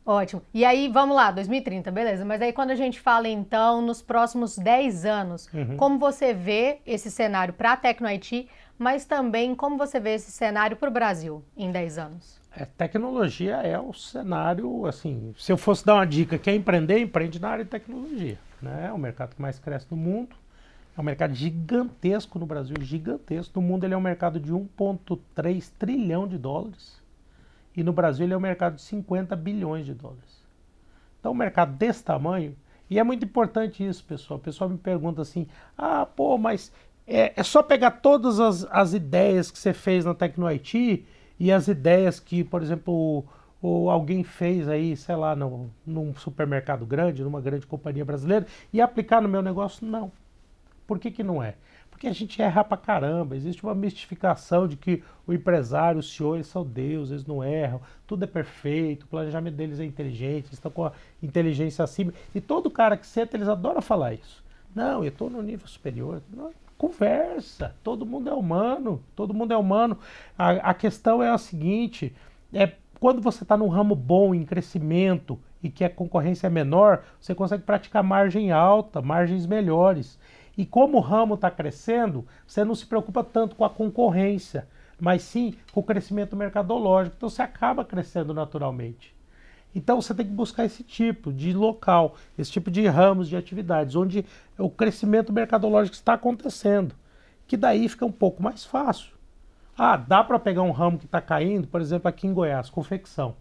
Ótimo. E aí, vamos lá, 2030, beleza. Mas aí quando a gente fala, então, nos próximos 10 anos, como você vê esse cenário para a Tecno-IT, mas também como você vê esse cenário para o Brasil em 10 anos? Tecnologia é o cenário, assim, se eu fosse dar uma dica, quer empreender, empreende na área de tecnologia. Né? É o mercado que mais cresce no mundo. É um mercado gigantesco no Brasil, gigantesco. No mundo ele é um mercado de 1,3 trilhão de dólares. E no Brasil ele é um mercado de 50 bilhões de dólares. Então um mercado desse tamanho, e é muito importante isso, pessoal. O pessoal me pergunta assim, mas é só pegar todas as ideias que você fez na Tecno-IT e as ideias que, por exemplo, alguém fez aí, sei lá, num supermercado grande, numa grande companhia brasileira, e aplicar no meu negócio? Não. Por que não é? Porque a gente erra pra caramba, existe uma mistificação de que o empresário, o CEO, eles são Deus, eles não erram, tudo é perfeito, o planejamento deles é inteligente, eles estão com a inteligência acima. E todo cara que senta, eles adoram falar isso. Não, eu estou no nível superior. Não, Conversa, todo mundo é humano, todo mundo é humano. A questão é a seguinte, quando você está num ramo bom, em crescimento, e que a concorrência é menor, você consegue praticar margem alta, margens melhores. E como o ramo está crescendo, você não se preocupa tanto com a concorrência, mas sim com o crescimento mercadológico. Então você acaba crescendo naturalmente. Então você tem que buscar esse tipo de local, esse tipo de ramos de atividades, onde o crescimento mercadológico está acontecendo, que daí fica um pouco mais fácil. Ah, dá para pegar um ramo que está caindo, por exemplo, aqui em Goiás, confecção.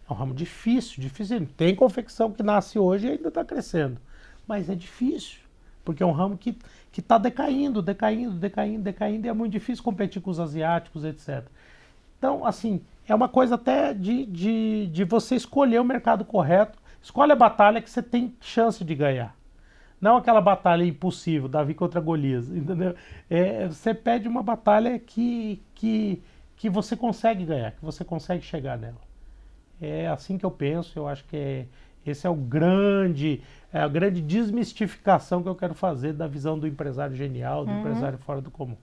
É um ramo difícil, difícil. Tem confecção que nasce hoje e ainda está crescendo, mas é difícil, porque é um ramo que está decaindo, e é muito difícil competir com os asiáticos, etc. Então, assim, é uma coisa até de você escolher o mercado correto. Escolhe a batalha que você tem chance de ganhar. Não aquela batalha impossível, Davi contra Golias, entendeu? Você pede uma batalha que você consegue ganhar, que você consegue chegar nela. É assim que eu penso, eu acho que esse é a grande desmistificação que eu quero fazer da visão do empresário genial, do empresário fora do comum.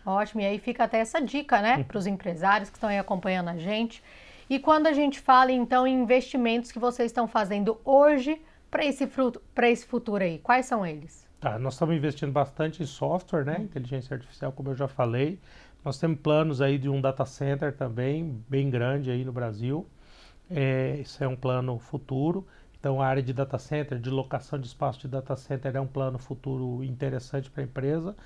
Ótimo, e aí fica até essa dica, né, para os empresários que estão aí acompanhando a gente. E quando a gente fala, então, em investimentos que vocês estão fazendo hoje para esse futuro aí, quais são eles? Tá, nós estamos investindo bastante em software, né, inteligência artificial, como eu já falei. Nós temos planos aí de um data center também, bem grande aí no Brasil. Isso é um plano futuro. Então, a área de data center, de locação de espaço de data center é um plano futuro interessante para a empresa.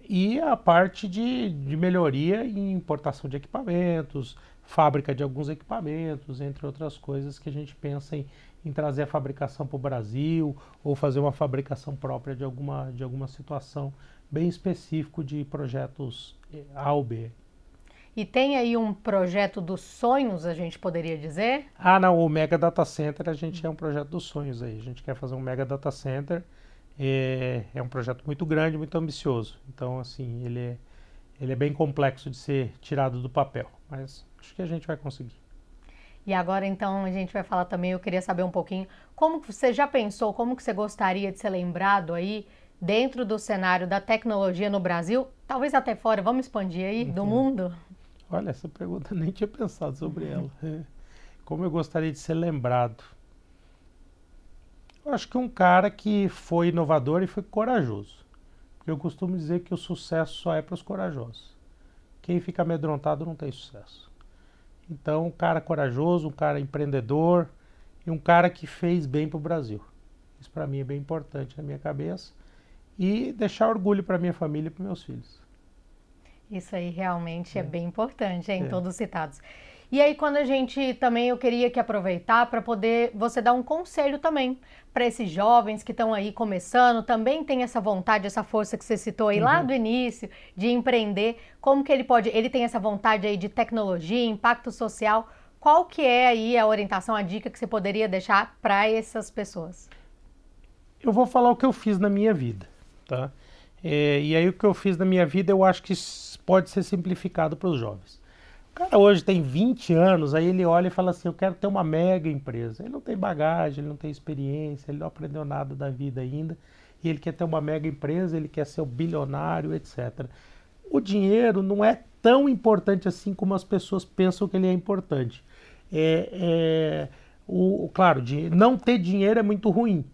E a parte de melhoria em importação de equipamentos, fábrica de alguns equipamentos, entre outras coisas que a gente pensa em trazer a fabricação para o Brasil ou fazer uma fabricação própria de alguma situação bem específico de projetos A ou B. E tem aí um projeto dos sonhos, a gente poderia dizer? Ah, não, o Mega Data Center, a gente é um projeto dos sonhos aí. A gente quer fazer um Mega Data Center. É um projeto muito grande, muito ambicioso. Então, assim, ele é bem complexo de ser tirado do papel. Mas acho que a gente vai conseguir. E agora, então, a gente vai falar também, eu queria saber um pouquinho, como que você já pensou, como que você gostaria de ser lembrado aí dentro do cenário da tecnologia no Brasil, talvez até fora, vamos expandir aí, do mundo? Olha, essa pergunta eu nem tinha pensado sobre ela. Como eu gostaria de ser lembrado? Eu acho que um cara que foi inovador e foi corajoso. Porque eu costumo dizer que o sucesso só é para os corajosos. Quem fica amedrontado não tem sucesso. Então, um cara corajoso, um cara empreendedor e um cara que fez bem para o Brasil. Isso para mim é bem importante na minha cabeça. E deixar orgulho para minha família e para meus filhos. Isso aí realmente é bem importante, em todos os citados. E aí, quando a gente também, eu queria que aproveitar para poder você dar um conselho também para esses jovens que estão aí começando, também tem essa vontade, essa força que você citou aí lá do início, de empreender, como que ele tem essa vontade aí de tecnologia, impacto social, qual que é aí a orientação, a dica que você poderia deixar para essas pessoas? Eu vou falar o que eu fiz na minha vida, tá? E aí o que eu fiz na minha vida eu acho que pode ser simplificado para os jovens. O cara hoje tem 20 anos, aí ele olha e fala assim, eu quero ter uma mega empresa. Ele não tem bagagem, ele não tem experiência, ele não aprendeu nada da vida ainda, e ele quer ter uma mega empresa, ele quer ser o bilionário, etc. O dinheiro não é tão importante assim como as pessoas pensam que ele é importante. Claro, não ter dinheiro é muito ruim,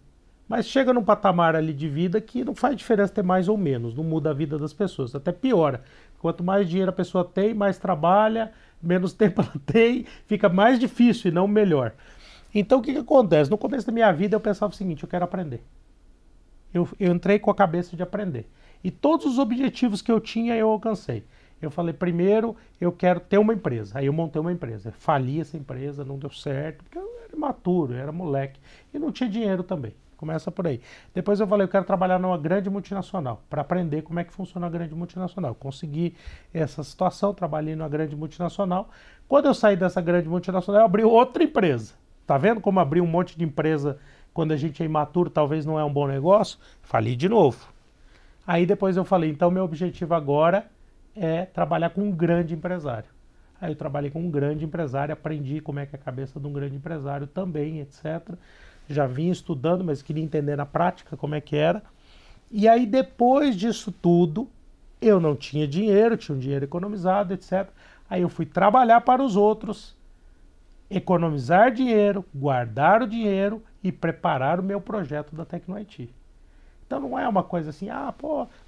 mas chega num patamar ali de vida que não faz diferença ter mais ou menos, não muda a vida das pessoas, até piora. Quanto mais dinheiro a pessoa tem, mais trabalha, menos tempo ela tem, fica mais difícil e não melhor. Então o que acontece? No começo da minha vida eu pensava o seguinte, eu quero aprender. Eu entrei com a cabeça de aprender. E todos os objetivos que eu tinha eu alcancei. Eu falei, primeiro eu quero ter uma empresa. Aí eu montei uma empresa. Fali essa empresa, não deu certo, porque eu era imaturo, eu era moleque. E não tinha dinheiro também. Começa por aí. Depois eu falei, eu quero trabalhar numa grande multinacional, para aprender como é que funciona a grande multinacional. Consegui essa situação, trabalhei numa grande multinacional. Quando eu saí dessa grande multinacional, eu abri outra empresa. Tá vendo como abrir um monte de empresa quando a gente é imaturo talvez não é um bom negócio? Fali de novo. Aí depois eu falei, então meu objetivo agora é trabalhar com um grande empresário. Aí eu trabalhei com um grande empresário, aprendi como é que é a cabeça de um grande empresário também, etc. Já vinha estudando, mas queria entender na prática como é que era. E aí, depois disso tudo, eu não tinha dinheiro, tinha um dinheiro economizado, etc. Aí eu fui trabalhar para os outros, economizar dinheiro, guardar o dinheiro e preparar o meu projeto da TecnoIT. Então não é uma coisa assim,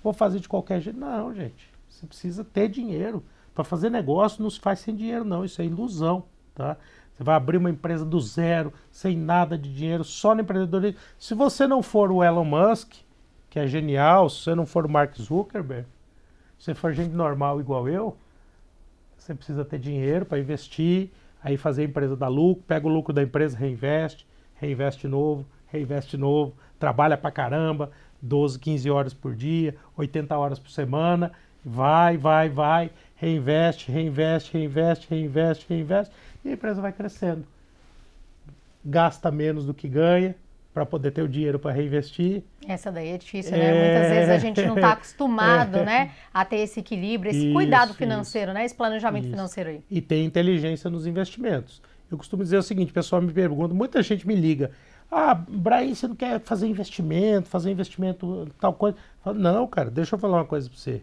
vou fazer de qualquer jeito. Não, gente, você precisa ter dinheiro. Para fazer negócio não se faz sem dinheiro, não. Isso é ilusão, tá? Você vai abrir uma empresa do zero, sem nada de dinheiro, só no empreendedorismo. Se você não for o Elon Musk, que é genial, se você não for o Mark Zuckerberg, se você for gente normal igual eu, você precisa ter dinheiro para investir, aí fazer a empresa dar lucro, pega o lucro da empresa, reinveste, reinveste novo, trabalha pra caramba, 12, 15 horas por dia, 80 horas por semana, vai, reinveste, e a empresa vai crescendo. Gasta menos do que ganha para poder ter o dinheiro para reinvestir. Essa daí é difícil, né? Muitas vezes a gente não está acostumado, né, a ter esse equilíbrio, esse cuidado financeiro, né? Esse planejamento financeiro aí. E ter inteligência nos investimentos. Eu costumo dizer o seguinte, o pessoal me pergunta, muita gente me liga, Bryan, você não quer fazer investimento tal coisa? Eu falo, não, cara, deixa eu falar uma coisa para você.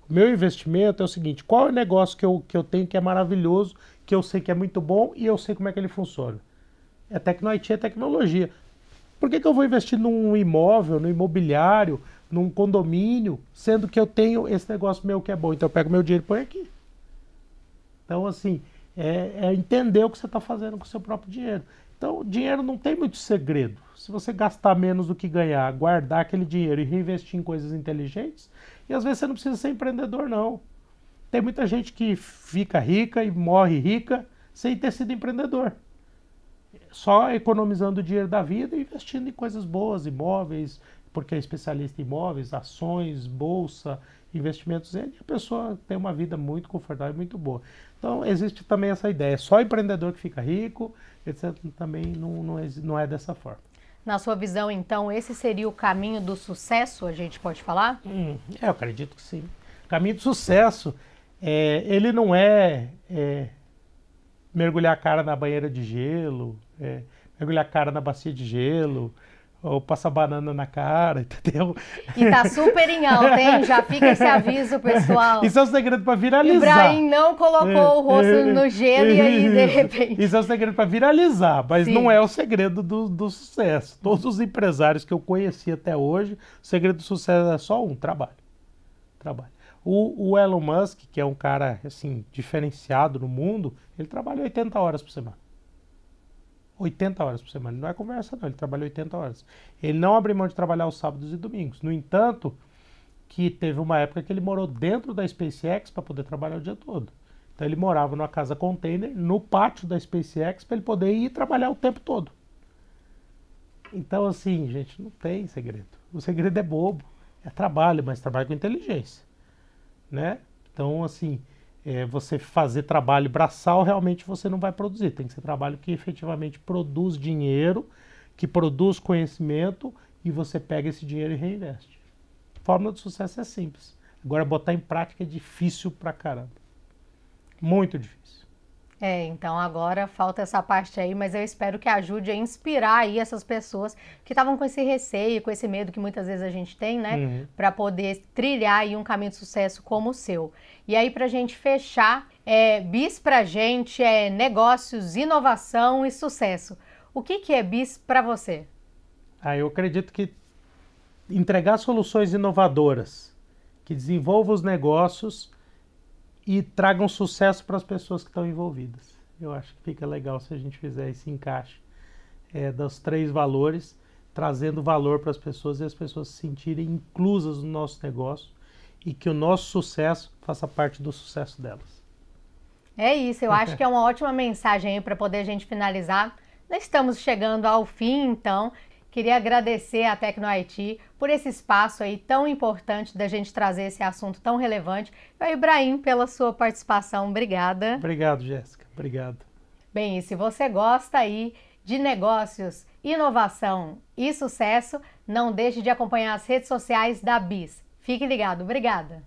O meu investimento é o seguinte, qual é o negócio que eu tenho que é maravilhoso, que eu sei que é muito bom e eu sei como é que ele funciona? É TecnoIT, é tecnologia. Por que eu vou investir num imóvel, no imobiliário, num condomínio, sendo que eu tenho esse negócio meu que é bom? Então eu pego meu dinheiro e põe aqui. Então, assim, é entender o que você está fazendo com o seu próprio dinheiro. Então, dinheiro não tem muito segredo. Se você gastar menos do que ganhar, guardar aquele dinheiro e reinvestir em coisas inteligentes, e às vezes você não precisa ser empreendedor, não. Tem muita gente que fica rica e morre rica sem ter sido empreendedor. Só economizando o dinheiro da vida e investindo em coisas boas, imóveis, porque é especialista em imóveis, ações, bolsa, investimentos, e a pessoa tem uma vida muito confortável e muito boa. Então, existe também essa ideia, só empreendedor que fica rico, etc. Também não é dessa forma. Na sua visão, então, esse seria o caminho do sucesso, a gente pode falar? Eu acredito que sim. O caminho do sucesso, ele não mergulhar a cara na banheira de gelo, mergulhar a cara na bacia de gelo, ou passar banana na cara, entendeu? E tá super em alta, hein? Já fica esse aviso, pessoal. Isso é um segredo para viralizar. O Bryan não colocou o rosto no gelo e aí, de repente... Isso é um segredo para viralizar, mas Sim. não é o segredo do sucesso. Todos os empresários que eu conheci até hoje, o segredo do sucesso é só um, trabalho. O Elon Musk, que é um cara assim, diferenciado no mundo, ele trabalha 80 horas por semana. 80 horas por semana. Não é conversa não, ele trabalha 80 horas. Ele não abre mão de trabalhar os sábados e domingos. No entanto, que teve uma época que ele morou dentro da SpaceX para poder trabalhar o dia todo. Então ele morava numa casa container, no pátio da SpaceX, para ele poder ir trabalhar o tempo todo. Então assim, gente, não tem segredo. O segredo é bobo. É trabalho, mas trabalho com inteligência. Né? Então assim... você fazer trabalho braçal, realmente você não vai produzir. Tem que ser trabalho que efetivamente produz dinheiro, que produz conhecimento e você pega esse dinheiro e reinveste. A fórmula do sucesso é simples. Agora, botar em prática é difícil pra caramba. Muito difícil. Então agora falta essa parte aí, mas eu espero que ajude a inspirar aí essas pessoas que estavam com esse receio, com esse medo que muitas vezes a gente tem, né? Para poder trilhar aí um caminho de sucesso como o seu. E aí, pra gente fechar, BIS pra gente é negócios, inovação e sucesso. O que é BIS para você? Eu acredito que entregar soluções inovadoras, que desenvolvam os negócios e tragam sucesso para as pessoas que estão envolvidas. Eu acho que fica legal se a gente fizer esse encaixe dos 3 valores, trazendo valor para as pessoas e as pessoas se sentirem inclusas no nosso negócio e que o nosso sucesso faça parte do sucesso delas. É isso, eu acho que é uma ótima mensagem aí para poder a gente finalizar. Nós estamos chegando ao fim, então. Queria agradecer à TecnoIT por esse espaço aí tão importante da gente trazer esse assunto tão relevante. E aí, Bryan, pela sua participação. Obrigada. Obrigado, Jéssica. Obrigado. Bem, e se você gosta aí de negócios, inovação e sucesso, não deixe de acompanhar as redes sociais da BIS. Fique ligado. Obrigada.